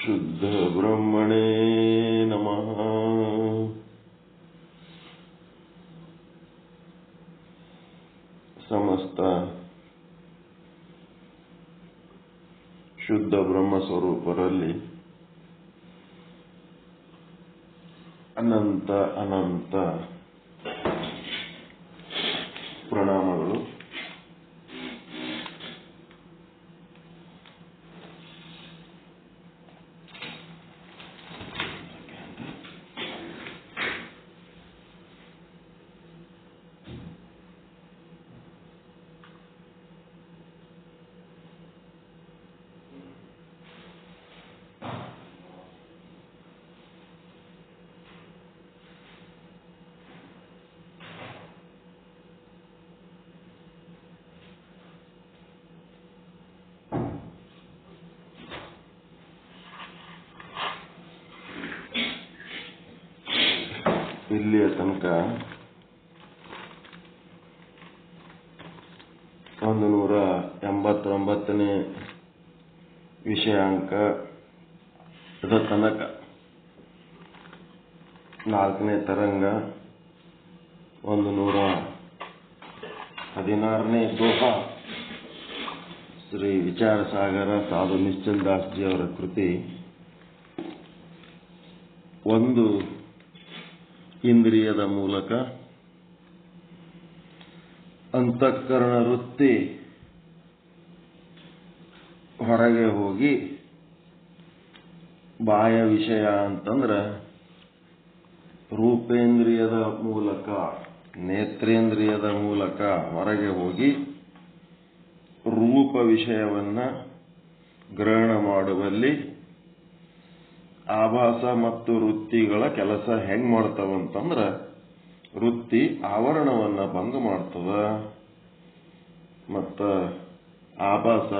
ಶುದ್ಧ ಬ್ರಹ್ಮಣೇ ನಮಃ. ಸಮಸ್ತ ಶುದ್ಧ ಬ್ರಹ್ಮ ಸ್ವರೂಪರಲ್ಲಿ ಅನಂತ ಅನಂತ ಪ್ರಣಾಮಗಳು. ಇಲ್ಲಿಯ ತನಕ 189ನೇ ವಿಷಯಾಂಕ, ಇದರ ತನಕ 4ನೇ ತರಂಗ, 116ನೇ ದೋಹ, ಶ್ರೀ ವಿಚಾರಸಾಗರ ಸಾಧು ನಿಶ್ಚಲ್ ದಾಸ್ ಜಿ ಅವರ ಕೃತಿ. ಒಂದು ಇಂದ್ರಿಯದ ಮೂಲಕ ಅಂತಃಕರಣ ವೃತ್ತಿ ಹೊರಗೆ ಹೋಗಿ ಬಾಹ್ಯ ವಿಷಯ ಅಂತಂದ್ರೆ ರೂಪೇಂದ್ರಿಯದ ಮೂಲಕ, ನೇತ್ರೇಂದ್ರಿಯದ ಮೂಲಕ ಹೊರಗೆ ಹೋಗಿ ರೂಪ ವಿಷಯವನ್ನ ಗ್ರಹಣ ಮಾಡುವಲ್ಲಿ ಆಭಾಸ ಮತ್ತು ವೃತ್ತಿಗಳ ಕೆಲಸ ಹೆಂಗ್ ಮಾಡ್ತಾವಂತಂದ್ರ, ವೃತ್ತಿ ಆವರಣವನ್ನ ಭಂಗ ಮಾಡ್ತದ ಮತ್ತ ಆಭಾಸ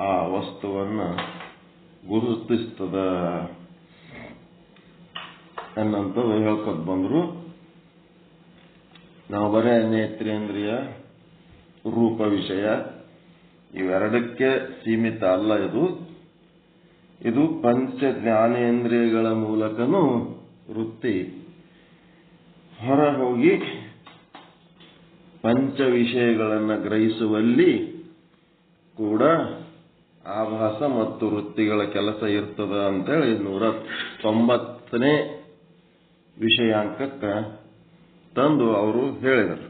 ಆ ವಸ್ತುವನ್ನ ಗುರುತಿಸ್ತದ ಅನ್ನಂಥದ್ದು ಹೇಳ್ಕೊತ ಬಂದ್ರು. ನಾವು ಬರೇ ನೇತ್ರೇಂದ್ರಿಯ, ರೂಪ ವಿಷಯ ಇವೆರಡಕ್ಕೆ ಸೀಮಿತ ಅಲ್ಲ. ಇದು ಪಂಚ ಜ್ಞಾನೇಂದ್ರಿಯಗಳ ಮೂಲಕನೂ ವೃತ್ತಿ ಹೊರ ಹೋಗಿ ಪಂಚ ವಿಷಯಗಳನ್ನು ಗ್ರಹಿಸುವಲ್ಲಿ ಕೂಡ ಆಭಾಸ ಮತ್ತು ವೃತ್ತಿಗಳ ಕೆಲಸ ಇರ್ತದ ಅಂತೇಳಿ 190ನೇ ವಿಷಯಾಂಕಕ್ಕೆ ತಂದು ಅವರು ಹೇಳಿದರು.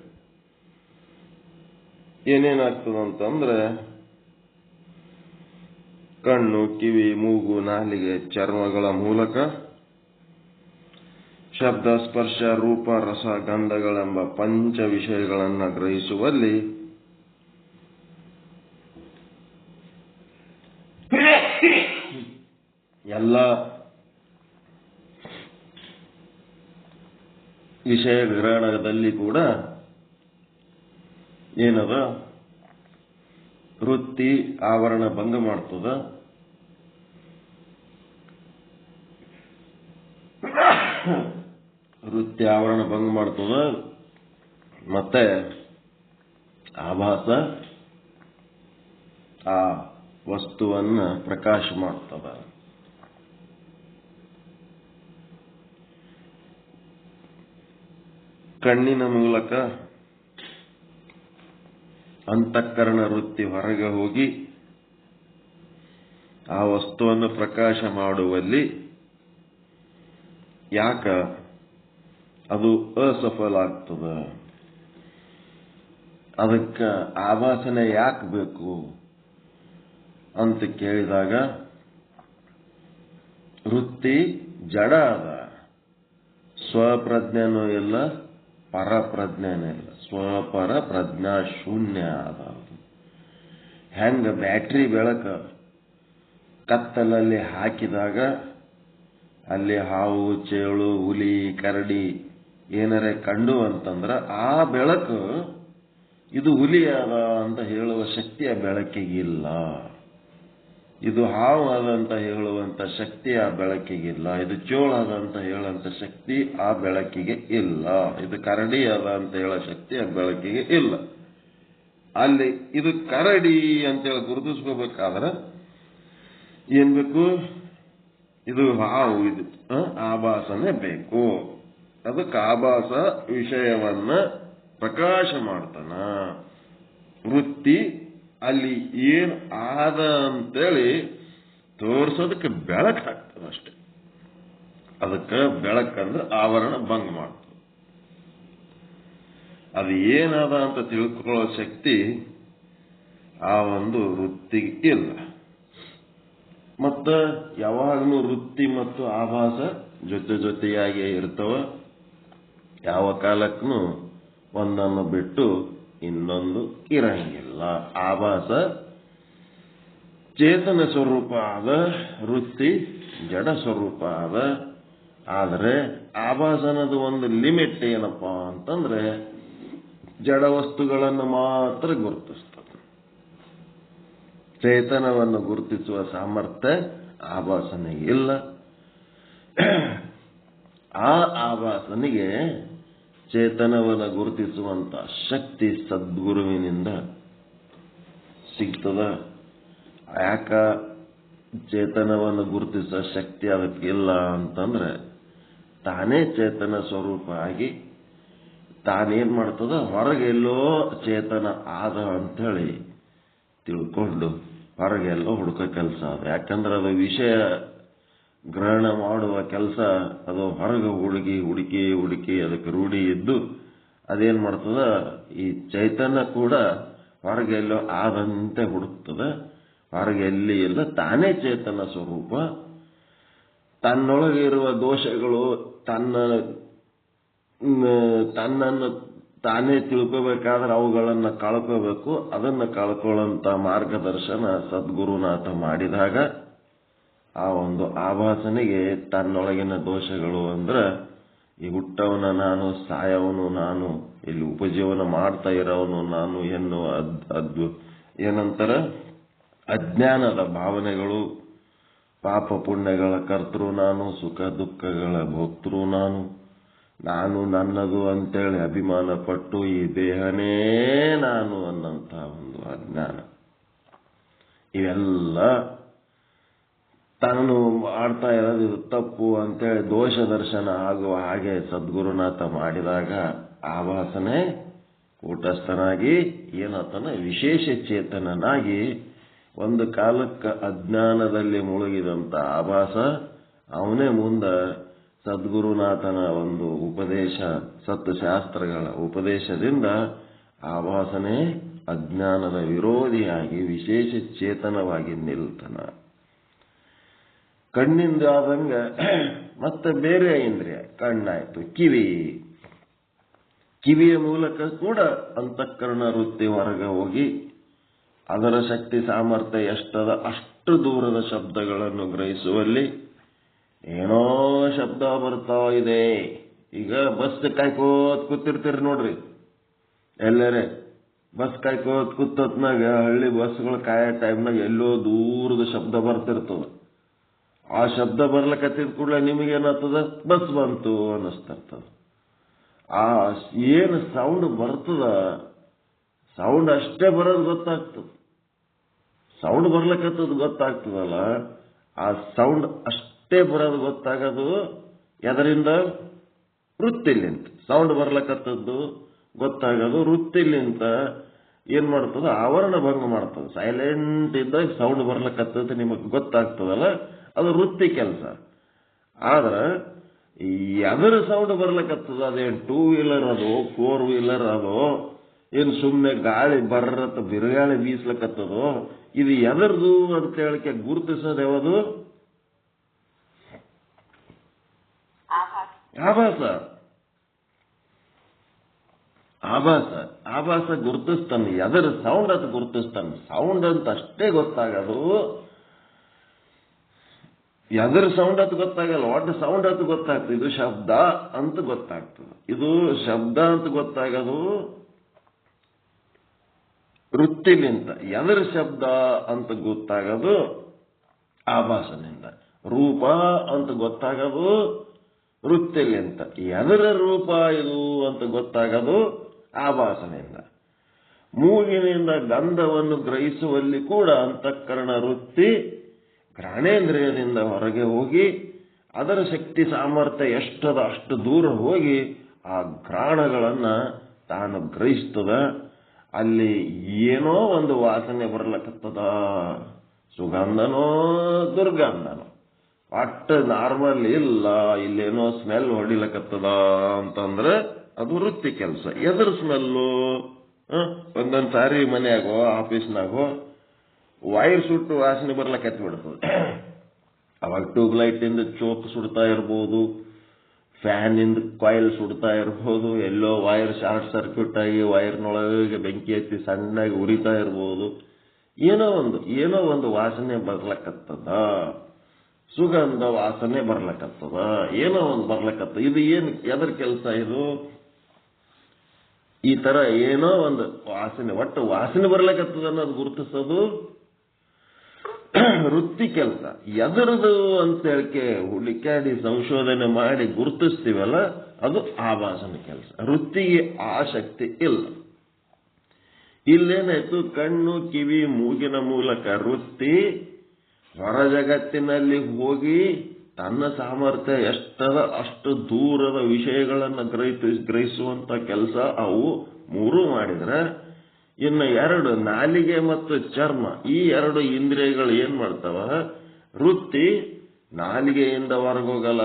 ಏನೇನಾಗ್ತದಂತಂದ್ರೆ, ಕಣ್ಣು, ಕಿವಿ, ಮೂಗು, ನಾಲಿಗೆ, ಚರ್ಮಗಳ ಮೂಲಕ ಶಬ್ದ, ಸ್ಪರ್ಶ, ರೂಪ, ರಸ, ಗಂಧಗಳೆಂಬ ಪಂಚ ವಿಷಯಗಳನ್ನು ಗ್ರಹಿಸುವಲ್ಲಿ ಎಲ್ಲ ವಿಷಯ ಗ್ರಹಣದಲ್ಲಿ ಕೂಡ ಏನದ ವೃತ್ತಿ ಆವರಣ ಭಂಗ ಮಾಡ್ತದ. ವೃತ್ತಿ ಆವರಣ ಭಂಗ ಮಾಡ್ತದ ಮತ್ತೆ ಆಭಾಸ ಆ ವಸ್ತುವನ್ನ ಪ್ರಕಾಶ ಮಾಡ್ತದ. ಕಣ್ಣಿನ ಮೂಲಕ ಅಂತಃಕರಣ ವೃತ್ತಿ ಹೊರಗೆ ಹೋಗಿ ಆ ವಸ್ತುವನ್ನು ಪ್ರಕಾಶ ಮಾಡುವಲ್ಲಿ ಯಾಕ ಅದು ಅಸಫಲ ಆಗ್ತದ, ಅದಕ್ಕೆ ಆಭಾಸನೆ ಯಾಕೆ ಬೇಕು ಅಂತ ಕೇಳಿದಾಗ, ವೃತ್ತಿ ಜಡ ಅದ, ಸ್ವಪ್ರಜ್ಞೆನೂ ಇಲ್ಲ, ಪರಪ್ರಜ್ಞೆನೂ ಇಲ್ಲ, ಸ್ವಪರ ಪ್ರಜ್ಞಾ ಶೂನ್ಯ ಅದ. ಹೆಂಗ ಬ್ಯಾಟ್ರಿ ಬೆಳಕ ಕತ್ತಲಲ್ಲಿ ಹಾಕಿದಾಗ ಅಲ್ಲಿ ಹಾವು, ಚೇಳು, ಹುಲಿ, ಕರಡಿ ಏನರೇ ಕಂಡು ಅಂತಂದ್ರ ಆ ಬೆಳಕು ಇದು ಹುಲಿ ಅದ ಅಂತ ಹೇಳುವ ಶಕ್ತಿ ಆ ಬೆಳಕಿಗಿಲ್ಲ. ಇದು ಹಾವು ಅದ ಅಂತ ಹೇಳುವಂತ ಶಕ್ತಿ ಆ ಬೆಳಕಿಗಿಲ್ಲ. ಇದು ಚೋಳ ಅದ ಅಂತ ಹೇಳುವಂತ ಶಕ್ತಿ ಆ ಬೆಳಕಿಗೆ ಇಲ್ಲ. ಇದು ಕರಡಿ ಅದ ಅಂತ ಹೇಳೋ ಶಕ್ತಿ ಆ ಬೆಳಕಿಗೆ ಇಲ್ಲ. ಅಲ್ಲಿ ಇದು ಕರಡಿ ಅಂತೇಳಿ ಗುರುತಿಸ್ಕೋಬೇಕಾದ್ರೆ ಏನ್ ಬೇಕು? ಇದು ಹಾವು, ಇದು ಆಭಾಸನೇ ಬೇಕು. ಅದಕ್ಕೆ ಆಭಾಸ ವಿಷಯವನ್ನ ಪ್ರಕಾಶ ಮಾಡ್ತಾನ. ವೃತ್ತಿ ಅಲ್ಲಿ ಏನು ಆದ ಅಂತೇಳಿ ತೋರ್ಸೋದಕ್ಕೆ ಬೆಳಕು ಹಾಕ್ತದಷ್ಟೆ. ಅದಕ್ಕೆ ಬೆಳಕಂದ್ರೆ ಆವರಣ ಭಂಗ ಮಾಡ್ತದೆ. ಅದು ಏನದ ಅಂತ ತಿಳ್ಕೊಳ್ಳೋ ಶಕ್ತಿ ಆ ಒಂದು ವೃತ್ತಿಗೆ ಇಲ್ಲ. ಮತ್ತ ಯಾವಾಗಲೂ ವೃತ್ತಿ ಮತ್ತು ಆಭಾಸ ಜೊತೆಯಾಗಿ ಇರ್ತವ. ಯಾವ ಕಾಲಕ್ಕೂ ಒಂದನ್ನು ಬಿಟ್ಟು ಇನ್ನೊಂದು ಇರಂಗಿಲ್ಲ. ಆಭಾಸ ಚೇತನ ಸ್ವರೂಪ ಆದ, ವೃತ್ತಿ ಜಡ ಸ್ವರೂಪ ಆದ. ಆದರೆ ಆಭಾಸನದ ಒಂದು ಲಿಮಿಟ್ ಏನಪ್ಪಾ ಅಂತಂದ್ರೆ ಜಡ ವಸ್ತುಗಳನ್ನು ಮಾತ್ರ ಗುರುತಿಸ್ತದೆ. ಚೇತನವನ್ನು ಗುರುತಿಸುವ ಸಾಮರ್ಥ್ಯ ಆಭಾಸನಿಗೆ ಇಲ್ಲ. ಆ ಆಭಾಸನಿಗೆ ಚೇತನವನ್ನು ಗುರುತಿಸುವಂತ ಶಕ್ತಿ ಸದ್ಗುರುವಿನಿಂದ ಸಿಗ್ತದ. ಯಾಕ ಚೇತನವನ್ನು ಗುರುತಿಸುವ ಶಕ್ತಿ ಅದಕ್ಕಿಲ್ಲ ಅಂತಂದ್ರೆ ತಾನೇ ಚೇತನ ಸ್ವರೂಪ ಆಗಿ ತಾನೇನ್ ಮಾಡ್ತದ, ಹೊರಗೆಲ್ಲೋ ಚೇತನ ಆದ ಅಂಥೇಳಿ ತಿಳ್ಕೊಂಡು ಹೊರಗೆಲ್ಲೋ ಹುಡುಕೋ ಕೆಲಸ ಅದು. ಯಾಕಂದ್ರೆ ಅದು ವಿಷಯ ಗ್ರಹಣ ಮಾಡುವ ಕೆಲಸ, ಅದು ಹೊರಗೆ ಹುಡುಕಿ ಅದಕ್ಕೆ ರೂಢಿ ಇದ್ದು ಅದೇನ್ ಮಾಡ್ತದ, ಈ ಚೈತನ್ಯ ಕೂಡ ಹೊರಗೆಲ್ಲೋ ಆದಂತೆ ಹುಡುಕ್ತದ. ಹೊರಗೆ ಎಲ್ಲಿ ಇಲ್ಲ, ತಾನೇ ಚೇತನ ಸ್ವರೂಪ. ತನ್ನೊಳಗೆ ಇರುವ ದೋಷಗಳು ತನ್ನನ್ನು ತಾನೇ ತಿಳ್ಕೋಬೇಕಾದ್ರೆ ಅವುಗಳನ್ನು ಕಳ್ಕೋಬೇಕು. ಅದನ್ನು ಕಳ್ಕೊಳ್ಳೋಂತ ಮಾರ್ಗದರ್ಶನ ಸದ್ಗುರುನಾಥ ಮಾಡಿದಾಗ ಆ ಒಂದು ಆಭಾಸನಿಗೆ ತನ್ನೊಳಗಿನ ದೋಷಗಳು ಅಂದ್ರೆ ಈ ಹುಟ್ಟವನ ನಾನು, ಸಾಯವನು ನಾನು, ಇಲ್ಲಿ ಉಪಜೀವನ ಮಾಡ್ತಾ ಇರೋವನು ನಾನು ಎನ್ನುವ ಏನಂತಾರ ಅಜ್ಞಾನದ ಭಾವನೆಗಳು, ಪಾಪ ಪುಣ್ಯಗಳ ಕರ್ತೃ ನಾನು, ಸುಖ ದುಃಖಗಳ ಭೋಕ್ತೃ ನಾನು ನನ್ನದು ಅಂತೇಳಿ ಅಭಿಮಾನ ಪಟ್ಟು ಈ ದೇಹನೇ ನಾನು ಅನ್ನಂತ ಒಂದು ಅಜ್ಞಾನ, ಇವೆಲ್ಲ ತಾನು ಮಾಡ್ತಾ ಇರೋದು ಇದು ತಪ್ಪು ಅಂತೇಳಿ ದೋಷ ದರ್ಶನ ಆಗುವ ಹಾಗೆ ಸದ್ಗುರುನಾಥ ಮಾಡಿದಾಗ ಆಭಾಸನೆ ಕೂಟಸ್ಥನಾಗಿ ಏನಾತನ ವಿಶೇಷ ಚೇತನನಾಗಿ ಒಂದು ಕಾಲಕ್ಕೆ ಅಜ್ಞಾನದಲ್ಲಿ ಮುಳುಗಿದಂತ ಆಭಾಸ ಅವನೇ ಮುಂದ ಸದ್ಗುರುನಾಥನ ಒಂದು ಉಪದೇಶ, ಸತ್ಶಾಸ್ತ್ರಗಳ ಉಪದೇಶದಿಂದ ಆಭಾಸನೆ ಅಜ್ಞಾನದ ವಿರೋಧಿಯಾಗಿ ವಿಶೇಷ ಚೇತನವಾಗಿ ನಿಲ್ತನ. ಕಣ್ಣಿಂದ ಆದಂಗ ಮತ್ತೆ ಬೇರೆ ಇಂದ್ರಿಯ ಕಣ್ಣಾಯ್ತು, ಕಿವಿಯ ಮೂಲಕ ಕೂಡ ಅಂತಃಕರಣ ವೃತ್ತಿ ಹೊರಗೆ ಹೋಗಿ ಅದರ ಶಕ್ತಿ ಸಾಮರ್ಥ್ಯ ಎಷ್ಟದ ಅಷ್ಟು ದೂರದ ಶಬ್ದಗಳನ್ನು ಗ್ರಹಿಸುವಲ್ಲಿ ಏನೋ ಶಬ್ದ ಬರ್ತಾ ಇದೆ. ಈಗ ಬಸ್ ಕಾಯ್ಕೋತ್ ಕೂತಿರ್ತೀರಿ ನೋಡ್ರಿ, ಎಲ್ಲರೇ ಬಸ್ ಕಾಯ್ಕೋತ್ ಕೂತತ್ನಾಗ ಹಳ್ಳಿ ಬಸ್ಗಳು ಕಾಯೋ ಟೈಮ್ನಾಗ ಎಲ್ಲೋ ದೂರದ ಶಬ್ದ ಬರ್ತಿರ್ತದ. ಆ ಶಬ್ದ ಬರ್ಲಕತ್ತಿದ ಕೂಡಲೇ ನಿಮಗೇನಾಗ್ತದ, ಬಸ್ ಬಂತು ಅನ್ನಿಸ್ತಿರ್ತದ. ಆ ಏನು ಸೌಂಡ್ ಬರ್ತದ, ಸೌಂಡ್ ಅಷ್ಟೇ ಬರೋದು ಗೊತ್ತಾಗ್ತದ. ಸೌಂಡ್ ಬರ್ಲಕತ್ತದ ಗೊತ್ತಾಗ್ತದಲ್ಲ, ಆ ಸೌಂಡ್ ಅಷ್ಟೇ ಬರೋದು ಗೊತ್ತಾಗೋದು ಎದರಿಂದ? ವೃತ್ತಿಲಿಂತ. ಸೌಂಡ್ ಬರ್ಲಕತ್ತದ್ದು ಗೊತ್ತಾಗೋದು ವೃತ್ತಿಲಿಂತ. ಏನ್ ಮಾಡ್ತದ, ಆವರಣ ಭಂಗ ಮಾಡ್ತದ. ಸೈಲೆಂಟ್ ಇದ್ದಾಗ ಸೌಂಡ್ ಬರ್ಲಕತ್ತದ ನಿಮಗೆ ಗೊತ್ತಾಗ್ತದಲ್ಲ, ಅದು ವೃತ್ತಿ ಕೆಲಸ. ಆದ್ರೆ ಎದರ ಸೌಂಡ್ ಬರ್ಲಕತ್ತದ, ಅದೇನು 2 ವೀಲರ್ ಅದೋ 4 ವೀಲರ್ ಅದೋ, ಏನು ಸುಮ್ಮನೆ ಗಾಳಿ ಬರ್ರತ್ತ ಬಿರುಗಾಳಿ ಬೀಸ್ಲಕತ್ತದೋ, ಇದು ಎದರ್ದು ಅಂತ ಹೇಳಿಕೆ ಗುರುತಿಸೋದು ಯಾವುದು? ಆಭಾಸ. ಆಭಾಸ ಗುರುತಿಸ್ತಾನೆ. ಎದರ ಸೌಂಡ್ ಅಂತ ಗುರುತಿಸ್ತಾನೆ. ಸೌಂಡ್ ಅಂತ ಅಷ್ಟೇ ಗೊತ್ತಾಗೋದು. ಎದರ ಸೌಂಡ್ ಅಂತ ಗೊತ್ತಾಗಲ್ಲ, ಒಟ್ಟು ಸೌಂಡ್ ಅಂತ ಗೊತ್ತಾಗ್ತದೆ. ಇದು ಶಬ್ದ ಅಂತ ಗೊತ್ತಾಗ್ತದೆ. ಇದು ಶಬ್ದ ಅಂತ ಗೊತ್ತಾಗೋದು ವೃತ್ತಿಲಿಂತ. ಎದರ ಶಬ್ದ ಅಂತ ಗೊತ್ತಾಗೋದು ಆಭಾಸನಿಂದ. ರೂಪ ಅಂತ ಗೊತ್ತಾಗೋದು ವೃತ್ತಿಲಿಂತ. ಎದರ ರೂಪ ಇದು ಅಂತ ಗೊತ್ತಾಗೋದು ಆಭಾಸನಿಂದ. ಮೂಗಿನಿಂದ ಗಂಧವನ್ನು ಗ್ರಹಿಸುವಲ್ಲಿ ಕೂಡ ಅಂತಃಕರಣ ವೃತ್ತಿ ಘ್ರಾಣೇಂದ್ರಿಯದಿಂದ ಹೊರಗೆ ಹೋಗಿ ಅದರ ಶಕ್ತಿ ಸಾಮರ್ಥ್ಯ ಎಷ್ಟದ ಅಷ್ಟು ದೂರ ಹೋಗಿ ಆ ಘ್ರಾಣಗಳನ್ನ ತಾನು ಗ್ರಹಿಸ್ತದ. ಅಲ್ಲಿ ಏನೋ ಒಂದು ವಾಸನೆ ಬರ್ಲಕತ್ತದ, ಸುಗಂಧನೋ ದುರ್ಗಂಧನೋ, ಅಷ್ಟು ನಾರ್ಮಲ್ ಇಲ್ಲ, ಇಲ್ಲೇನೋ ಸ್ಮೆಲ್ ಹೊಡಿಲಕತ್ತದ ಅಂತಂದ್ರೆ ಅದು ವೃತ್ತಿ ಕೆಲಸ. ಎದ್ರ ಸ್ಮೆಲ್ಲು? ಒಂದೊಂದು ಸಾರಿ ಮನೆಯಾಗೋ ಆಫೀಸ್ನಾಗೋ ವೈರ್ ಸುಟ್ಟು ವಾಸನೆ ಬರ್ಲಕತ್ತಿ ಬಿಡ್ತದೆ. ಅವಾಗ ಟ್ಯೂಬ್ಲೈಟ್ ಇಂದ ಚೋಕ್ ಸುಡ್ತಾ ಇರ್ಬೋದು, ಫ್ಯಾನ್ ಇಂದ ಕಾಯಿಲ್ ಸುಡ್ತಾ ಇರ್ಬೋದು, ಎಲ್ಲೋ ವೈರ್ ಶಾರ್ಟ್ ಸರ್ಕ್ಯೂಟ್ ಆಗಿ ವೈರ್ನೊಳಗೆ ಬೆಂಕಿ ಹತ್ತಿ ಸಣ್ಣಾಗಿ ಉರಿತಾ ಇರ್ಬೋದು. ಏನೋ ಒಂದು ವಾಸನೆ ಬರ್ಲಕತ್ತದ, ಸುಗಂಧ ವಾಸನೆ ಬರ್ಲಕತ್ತದ, ಏನೋ ಒಂದು ಬರ್ಲಕತ್ತದ. ಇದು ಏನು ಎದ್ರ ಕೆಲಸ? ಇದು ಈ ತರ ಏನೋ ಒಂದು ವಾಸನೆ, ಒಟ್ಟು ವಾಸನೆ ಬರ್ಲಕತ್ತದ ಅನ್ನೋದು ಗುರುತಿಸೋದು ವೃತ್ತಿ ಕೆಲಸ. ಎದರದು ಅಂತ ಹೇಳಿಕೆ ಹುಡುಕಾಡಿ ಸಂಶೋಧನೆ ಮಾಡಿ ಗುರುತಿಸ್ತೀವಲ್ಲ, ಅದು ಆಭಾಸನ ಕೆಲಸ. ವೃತ್ತಿಗೆ ಆ ಶಕ್ತಿ ಇಲ್ಲ. ಇಲ್ಲೇನಾಯ್ತು? ಕಣ್ಣು ಕಿವಿ ಮೂಗಿನ ಮೂಲಕ ವೃತ್ತಿ ಹೊರ ಜಗತ್ತಿನಲ್ಲಿ ಹೋಗಿ ತನ್ನ ಸಾಮರ್ಥ್ಯ ಎಷ್ಟದ ಅಷ್ಟು ದೂರದ ವಿಷಯಗಳನ್ನು ಗ್ರಹಿಸುವಂತ ಕೆಲಸ ಅವು ಮೂರು ಮಾಡಿದ್ರೆ, ಇನ್ನು ಎರಡು ನಾಲಿಗೆ ಮತ್ತು ಚರ್ಮ, ಈ ಎರಡು ಇಂದ್ರಿಯಗಳು ಏನ್ ಮಾಡ್ತಾವ? ವೃತ್ತಿ ನಾಲಿಗೆಯಿಂದ ಹೊರಗೋಗಲ್ಲ,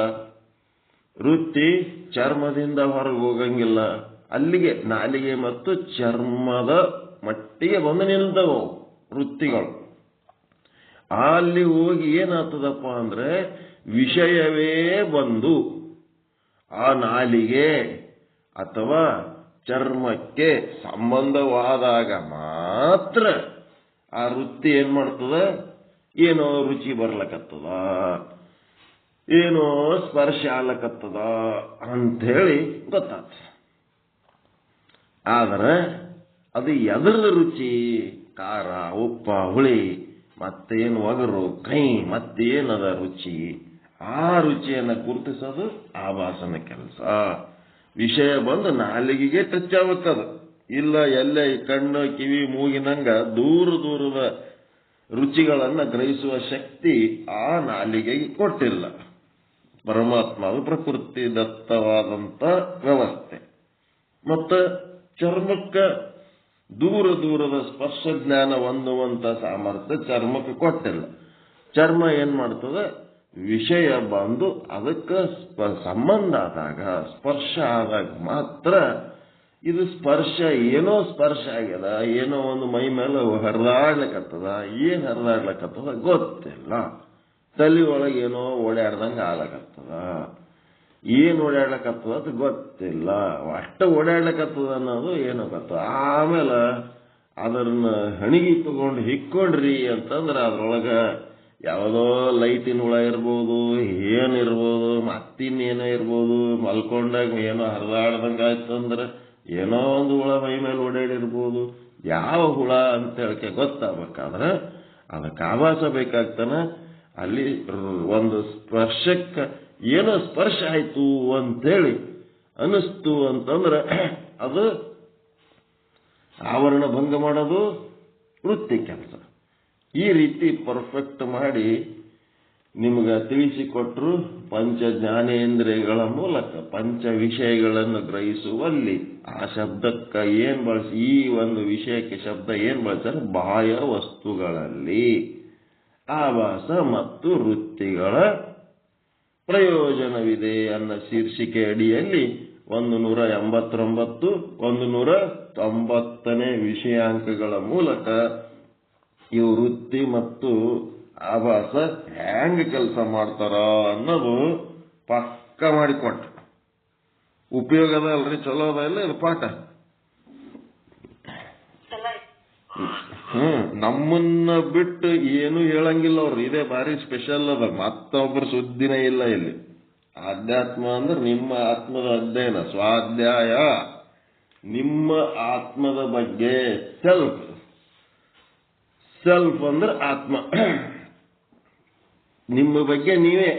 ವೃತ್ತಿ ಚರ್ಮದಿಂದ ಹೊರಗೋಗಂಗಿಲ್ಲ. ಅಲ್ಲಿಗೆ ನಾಲಿಗೆ ಮತ್ತು ಚರ್ಮದ ಮಟ್ಟಿಗೆ ಬಂದು ನಿಲ್ತವು ವೃತ್ತಿಗಳು. ಅಲ್ಲಿ ಹೋಗಿ ಏನಾಗ್ತದಪ್ಪ ಅಂದ್ರೆ, ವಿಷಯವೇ ಬಂದು ಆ ನಾಲಿಗೆ ಅಥವಾ ಚರ್ಮಕ್ಕೆ ಸಂಬಂಧವಾದಾಗ ಮಾತ್ರ ಆ ವೃತ್ತಿ ಏನ್ ಮಾಡ್ತದ? ಏನೋ ರುಚಿ ಬರ್ಲಕತ್ತದ, ಏನೋ ಸ್ಪರ್ಶ ಆಗ್ಲಕತ್ತದ ಅಂಥೇಳಿ ಗೊತ್ತಾಗ್ತದೆ. ಆದ್ರೆ ಅದು ಎದರದ ರುಚಿ? ಖಾರ, ಉಪ್ಪ, ಹುಳಿ, ಮತ್ತೇನು ಒಗರು, ಕಹಿ, ಮತ್ತೇನದ ರುಚಿ? ಆ ರುಚಿಯನ್ನು ಗುರುತಿಸೋದು ಆಭಾಸನ ಕೆಲಸ. ವಿಷಯ ಬಂದು ನಾಲಿಗೆಗೆ ಟಚ್ ಆಗುತ್ತದ, ಇಲ್ಲ ಎಲ್ಲೇ ಕಣ್ಣು ಕಿವಿ ಮೂಗಿನಂಗ ದೂರದ ರುಚಿಗಳನ್ನ ಗ್ರಹಿಸುವ ಶಕ್ತಿ ಆ ನಾಲಿಗೆಗೆ ಕೊಟ್ಟಿಲ್ಲ. ಪರಮಾತ್ಮ ಅದು ಪ್ರಕೃತಿ ದತ್ತವಾದಂತ ವ್ಯವಸ್ಥೆ. ಮತ್ತು ಚರ್ಮಕ್ಕೆ ದೂರದ ಸ್ಪರ್ಶ ಜ್ಞಾನ ಹೊಂದುವಂತ ಸಾಮರ್ಥ್ಯ ಚರ್ಮಕ್ಕೆ ಕೊಟ್ಟಿಲ್ಲ. ಚರ್ಮ ಏನ್ ಮಾಡ್ತದೆ? ವಿಷಯ ಬಂದು ಅದಕ್ಕೆ ಸಂಬಂಧ ಆದಾಗ, ಸ್ಪರ್ಶ ಆದಾಗ ಮಾತ್ರ ಇದು ಸ್ಪರ್ಶ, ಏನೋ ಸ್ಪರ್ಶ ಆಗ್ಯದ, ಏನೋ ಒಂದು ಮೈ ಮೇಲೆ ಹರಿದಾಡ್ಲಿಕ್ಕತ್ತದ, ಏನ್ ಹರಿದಾಡ್ಲಿಕ್ಕತ್ತದ ಗೊತ್ತಿಲ್ಲ. ತಲೆ ಒಳಗೆ ಏನೋ ಓಡಾಡ್ದಂಗ ಆಗ್ಲಕತ್ತದ, ಏನ್ ಓಡಾಡ್ಲಕತ್ತದ ಅದು ಗೊತ್ತಿಲ್ಲ. ಅಷ್ಟ ಓಡಾಡ್ಲಕತ್ತದ ಅನ್ನೋದು ಏನೋ ಗೊತ್ತ. ಆಮೇಲೆ ಅದನ್ನ ಹಣಿಗಿ ತಗೊಂಡು ಹಿಕ್ಕೊಂಡ್ರಿ ಅಂತಂದ್ರೆ ಅದ್ರೊಳಗ ಯಾವುದೋ ಲೈಟಿನ ಹುಳ ಇರ್ಬೋದು, ಏನಿರ್ಬೋದು, ಮತ್ತಿನ್ನೇನೋ ಇರ್ಬೋದು. ಮಲ್ಕೊಂಡಾಗ ಏನೋ ಹರಿದಾಡ್ದಂಗ ಆಯ್ತಂದ್ರೆ ಏನೋ ಒಂದು ಹುಳ ಮೈ ಮೇಲೆ ಓಡಾಡಿರ್ಬೋದು. ಯಾವ ಹುಳ ಅಂತ ಹೇಳಿಕೆ ಗೊತ್ತಾಗಬೇಕಾದ್ರೆ ಅದಕ್ಕೆ ಆಭಾಸ ಬೇಕಾಗ್ತಾನ. ಅಲ್ಲಿ ಒಂದು ಸ್ಪರ್ಶಕ್ಕೆ ಏನೋ ಸ್ಪರ್ಶ ಆಯ್ತು ಅಂತೇಳಿ ಅನಿಸ್ತು ಅಂತಂದ್ರೆ ಅದು ಆವರಣ ಭಂಗ ಮಾಡೋದು ವೃತ್ತಿ ಕೆಲಸ. ಈ ರೀತಿ ಪರ್ಫೆಕ್ಟ್ ಮಾಡಿ ನಿಮ್ಗೆ ತಿಳಿಸಿಕೊಟ್ರು ಪಂಚ ಜ್ಞಾನೇಂದ್ರಿಯಗಳ ಮೂಲಕ ಪಂಚ ವಿಷಯಗಳನ್ನು ಗ್ರಹಿಸುವಲ್ಲಿ ಆ ಶಬ್ದಕ್ಕೆ ಏನ್ ಬಳಸಿ, ಈ ಒಂದು ವಿಷಯಕ್ಕೆ ಶಬ್ದ ಏನ್ ಬಳಸ್ತಾರೆ? ಬಾಹ್ಯ ವಸ್ತುಗಳಲ್ಲಿ ಆಭಾಸ ಮತ್ತು ವೃತ್ತಿಗಳ ಪ್ರಯೋಜನವಿದೆ ಅನ್ನೋ ಶೀರ್ಷಿಕೆ ಅಡಿಯಲ್ಲಿ 189, 190ನೇ ವಿಷಯಾಂಕಗಳ ಮೂಲಕ ಇವು ವೃತ್ತಿ ಮತ್ತು ಆಭಾಸ ಹ್ಯಾಂಗ ಕೆಲಸ ಮಾಡ್ತಾರ ಅನ್ನೋದು ಪಕ್ಕ ಮಾಡಿಕೊಟ್ಟ. ಉಪಯೋಗದ ಅಲ್ರಿ, ಚಲೋ ಅದ ಇಲ್ಲ ಇದು ಪಾಠ? ನಮ್ಮನ್ನ ಬಿಟ್ಟು ಏನು ಹೇಳಂಗಿಲ್ಲ ಅವ್ರು. ಇದೇ ಬಾರಿ ಸ್ಪೆಷಲ್ ಅದ, ಮತ್ತೊಬ್ಬರ ಸುದ್ದಿನೇ ಇಲ್ಲ ಇಲ್ಲಿ. ಆಧ್ಯಾತ್ಮ ಅಂದ್ರೆ ನಿಮ್ಮ ಆತ್ಮದ ಅಧ್ಯಯನ, ಸ್ವಾಧ್ಯಾಯ, ನಿಮ್ಮ ಆತ್ಮದ ಬಗ್ಗೆ. ಸೆಲ್ಫ್ ಅಂದ್ರೆ ಆತ್ಮ, ನಿಮ್ಮ ಬಗ್ಗೆ ನೀವೇ,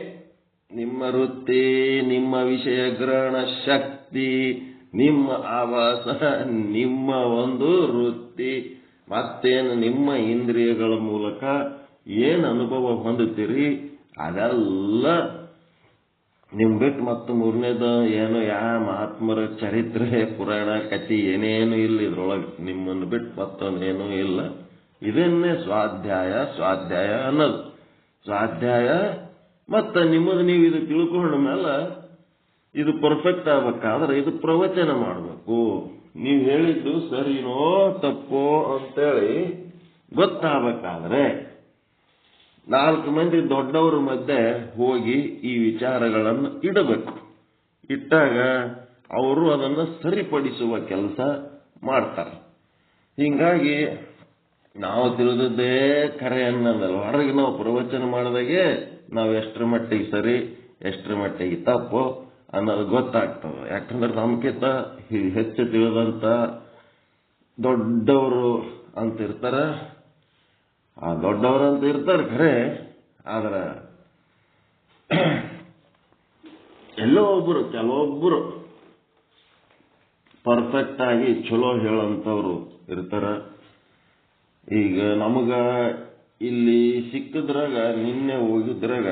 ನಿಮ್ಮ ವೃತ್ತಿ, ನಿಮ್ಮ ವಿಷಯ ಗ್ರಹಣ ಶಕ್ತಿ, ನಿಮ್ಮ ಆಭಾಸ, ನಿಮ್ಮ ಒಂದು ವೃತ್ತಿ, ಮತ್ತೇನು ನಿಮ್ಮ ಇಂದ್ರಿಯಗಳ ಮೂಲಕ ಏನು ಅನುಭವ ಹೊಂದುತ್ತೀರಿ ಅದೆಲ್ಲ ನಿಮ್ ಬಿಟ್ಟು ಮತ್ತು ಮೂರನೇದು ಏನು ಮಹಾತ್ಮರ ಚರಿತ್ರೆ ಪುರಾಣ ಕಥೆ ಏನೇನು ಇಲ್ಲ ಇದ್ರೊಳಗೆ. ನಿಮ್ಮನ್ನು ಬಿಟ್ಟು ಮತ್ತೊಂದೇನೂ ಇಲ್ಲ. ಇದನ್ನೇ ಸ್ವಾಧ್ಯಾಯ ಅನ್ನೋದು. ಸ್ವಾಧ್ಯಾಯ ಮತ್ತು ನಿಮ್ಮದು ನೀವು ಇದು ತಿಳ್ಕೊಂಡ ಮೇಲೆ ಇದು ಪರ್ಫೆಕ್ಟ್ ಆಗ್ಬೇಕಾದ್ರೆ ಇದು ಪ್ರವಚನ ಮಾಡಬೇಕು. ನೀವು ಹೇಳಿದ್ದು ಸರಿನೋ ತಪ್ಪೋ ಅಂತೇಳಿ ಗೊತ್ತಾಗಬೇಕಾದ್ರೆ 4 ಮಂದಿ ದೊಡ್ಡವರ ಮಧ್ಯೆ ಹೋಗಿ ಈ ವಿಚಾರಗಳನ್ನು ಇಡಬೇಕು. ಇಟ್ಟಾಗ ಅವರು ಅದನ್ನು ಸರಿಪಡಿಸುವ ಕೆಲಸ ಮಾಡ್ತಾರೆ. ಹೀಗಾಗಿ ನಾವು ತಿಳಿದದ್ದೇ ಖರೆ ಅನ್ನೋದಲ್ಲ. ಹೊರಗೆ ನಾವು ಪ್ರವಚನ ಮಾಡಿದಾಗೆ ನಾವು ಎಷ್ಟರ ಮಟ್ಟಿಗೆ ಸರಿ ಎಷ್ಟರ ಮಟ್ಟಿಗೆ ತಪ್ಪು ಅನ್ನೋದು ಗೊತ್ತಾಗ್ತದೆ. ಯಾಕಂದ್ರೆ ನಮ್ಗಿಂತ ಹೆಚ್ಚು ತಿಳಿದಂತ ದೊಡ್ಡವರು ಅಂತ ಇರ್ತಾರೆ. ಆ ದೊಡ್ಡವರು ಅಂತ ಇರ್ತಾರೆ ಖರೆ, ಆದ್ರೆ ಕೆಲವೊಬ್ಬರು ಪರ್ಫೆಕ್ಟ್ ಆಗಿ ಚಲೋ ಹೇಳಂತವ್ರು ಇರ್ತಾರ. ಈಗ ನಮಗ ಇಲ್ಲಿ ಸಿಕ್ಕಿದ್ರಾಗ ನಿನ್ನೆ ಹೋಗಿದ್ರಾಗ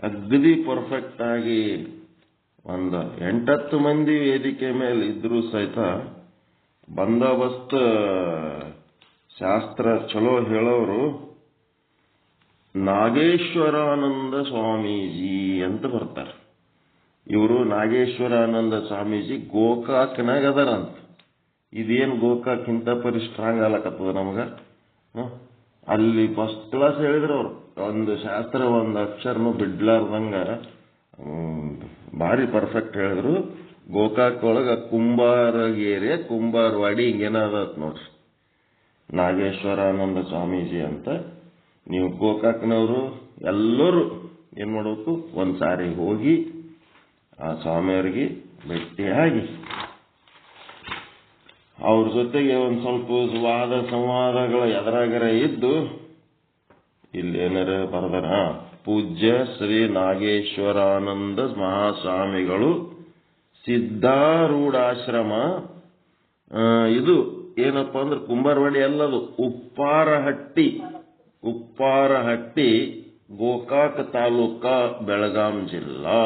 ಅಗದಿ ಪರ್ಫೆಕ್ಟ್ ಆಗಿ ಒಂದು 8-10 ಮಂದಿ ವೇದಿಕೆ ಮೇಲೆ ಇದ್ರೂ ಸಹಿತ ಬಂದೋಬಸ್ತ್ ಶಾಸ್ತ್ರ ಚಲೋ ಹೇಳೋರು ನಾಗೇಶ್ವರಾನಂದ ಸ್ವಾಮೀಜಿ ಅಂತ ಬರ್ತಾರೆ. ಇವರು ನಾಗೇಶ್ವರಾನಂದ ಸ್ವಾಮೀಜಿ ಗೋಕಾಕ್ನಾಗ ಅದರಂತ. ಇದೇನು ಗೋಕಾಕ್ ಇಂಥ ಪರಿ ಸ್ಟ್ರಾಂಗ್ ಆಗಲಕತ್ತದ ನಮಗ. ಅಲ್ಲಿ ಫಸ್ಟ್ ಕ್ಲಾಸ್ ಹೇಳಿದ್ರು ಅವ್ರು. ಒಂದು ಶಾಸ್ತ್ರ ಒಂದು ಅಕ್ಷರನು ಬಿಡ್ಲಾರ್ದಂಗ ಭಾರಿ ಪರ್ಫೆಕ್ಟ್ ಹೇಳಿದ್ರು. ಗೋಕಾಕ್ ಒಳಗ ಕುಂಬಾರಗೇರೆ ಕುಂಬಾರವಾಡಿ ಹಿಂಗೇನಾದತ್ ನೋಡ್ರಿ, ನಾಗೇಶ್ವರಾನಂದ ಸ್ವಾಮೀಜಿ ಅಂತ. ನೀವು ಗೋಕಾಕ್ನವರು ಎಲ್ಲರೂ ಏನ್ ಮಾಡಬೇಕು, ಒಂದ್ಸಾರಿ ಹೋಗಿ ಆ ಸ್ವಾಮಿಯವರಿಗೆ ಭೇಟಿಯಾಗಿ ಅವ್ರ ಜೊತೆಗೆ ಒಂದ್ ಸ್ವಲ್ಪ ವಾದ ಸಂವಾದಗಳ ಎದುರಾಗರ ಇದ್ದು ಇಲ್ಲಿ ಏನಾರ ಬರದಾರ, ಪೂಜ್ಯ ಶ್ರೀ ನಾಗೇಶ್ವರಾನಂದ ಮಹಾಸ್ವಾಮಿಗಳು ಸಿದ್ಧಾರೂಢಾಶ್ರಮ, ಇದು ಏನಪ್ಪಾ ಅಂದ್ರೆ ಕುಂಬಾರವಾಡಿ ಅಲ್ಲದು, ಉಪ್ಪಾರಹಟ್ಟಿ ಗೋಕಾಕ್ ತಾಲೂಕ ಬೆಳಗಾಂ ಜಿಲ್ಲಾ.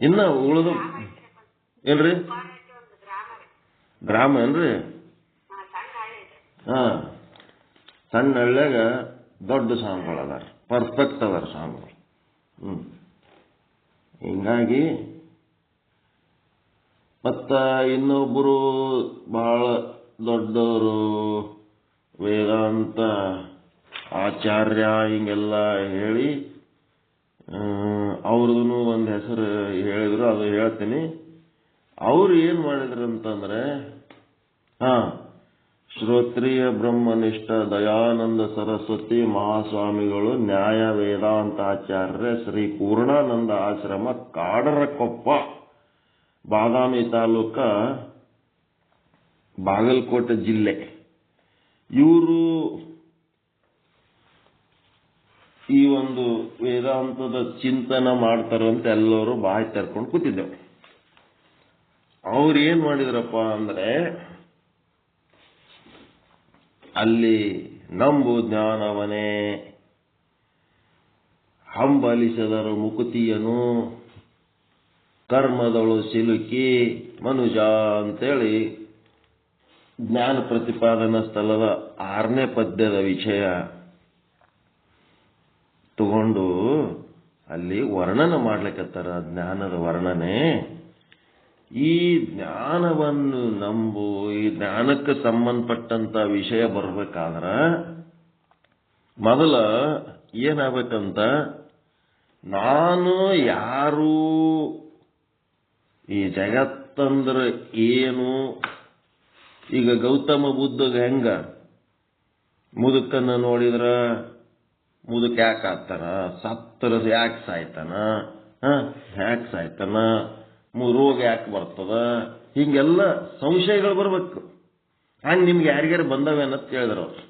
ಇನ್ನ ಉಳಿದು ಏನ್ರಿ ಗ್ರಾಮ ಏನ್ರಿ? ಸಣ್ಣ ಹಳ್ಳ್ಯಾಗ ದೊಡ್ಡ ಸ್ವಾಮಿಗಳು ಅದಾರ, ಪರ್ಫೆಕ್ಟ್ ಅದಾರ ಸ್ವಾಮಿಗಳು. ಹಿಂಗಾಗಿ ಮತ್ತ ಇನ್ನೊಬ್ಬರು ಬಹಳ ದೊಡ್ಡವರು ವೇದಾಂತ ಆಚಾರ್ಯ ಹಿಂಗೆಲ್ಲ ಹೇಳಿ ಅವ್ರದೂ ಒಂದು ಹೆಸರು ಹೇಳಿದ್ರು, ಅದು ಹೇಳ್ತೀನಿ. ಅವ್ರು ಏನ್ ಮಾಡಿದ್ರು ಅಂತಂದ್ರೆ, ಶ್ರೋತ್ರಿಯ ಬ್ರಹ್ಮನಿಷ್ಠ ದಯಾನಂದ ಸರಸ್ವತಿ ಮಹಾಸ್ವಾಮಿಗಳು ನ್ಯಾಯ ವೇದಾಂತಾಚಾರ್ಯ ಶ್ರೀ ಪೂರ್ಣಾನಂದ ಆಶ್ರಮ ಕಾಡರಕೊಪ್ಪ, ಬಾದಾಮಿ ತಾಲೂಕ, ಬಾಗಲಕೋಟೆ ಜಿಲ್ಲೆ. ಇವರು ಈ ಒಂದು ವೇದಾಂತದ ಚಿಂತನ ಮಾಡ್ತಾರಂತ ಎಲ್ಲರೂ ಬಾಯಿ ತೆರ್ಕೊಂಡು ಕೂತಿದ್ದೆವು. ಅವ್ರು ಏನ್ ಮಾಡಿದ್ರಪ್ಪ ಅಂದ್ರೆ, ಅಲ್ಲಿ ನಂಬು ಜ್ಞಾನವನೇ ಹಂಬಲಿಸದರು ಮುಕುತಿಯನು ಕರ್ಮದಳು ಸಿಲುಕಿ ಮನುಜ ಅಂತೇಳಿ ಜ್ಞಾನ ಪ್ರತಿಪಾದನಾ ಸ್ಥಳದ 6ನೇ ಪದ್ಯದ ವಿಷಯ ತಗೊಂಡು ಅಲ್ಲಿ ವರ್ಣನ ಮಾಡ್ಲಿಕ್ಕತ್ತಾರ. ಜ್ಞಾನದ ವರ್ಣನೆ. ಈ ಜ್ಞಾನವನ್ನು ನಂಬು, ಈ ಜ್ಞಾನಕ್ಕೆ ಸಂಬಂಧಪಟ್ಟಂತ ವಿಷಯ ಬರ್ಬೇಕಾದ್ರ ಮೊದಲ ಏನಾಗಬೇಕಂತ, ನಾನು ಯಾರು, ಈ ಜಗತ್ತಂದ್ರ ಏನು. ಈಗ ಗೌತಮ ಬುದ್ಧಗ ಹೆಂಗ ಮುದುಕನ್ನ ನೋಡಿದ್ರ ಮುದುಕ ಯಾಕೆ ಆಗ್ತಾನ, ಸತ್ತರ ಯಾಕೆ ಸಾಯ್ತಾನ, ಯಾಕೆ ಸಾಯ್ತಾನ, ರೋಗ ಯಾಕೆ ಬರ್ತದ, ಹಿಂಗೆಲ್ಲ ಸಂಶಯಗಳು ಬರ್ಬೇಕು. ಹಂಗೆ ನಿಮ್ಗೆ ಯಾರಿಗಾರು ಬಂದವೇನಂತ ಕೇಳಿದ್ರು ಅವ್ರು.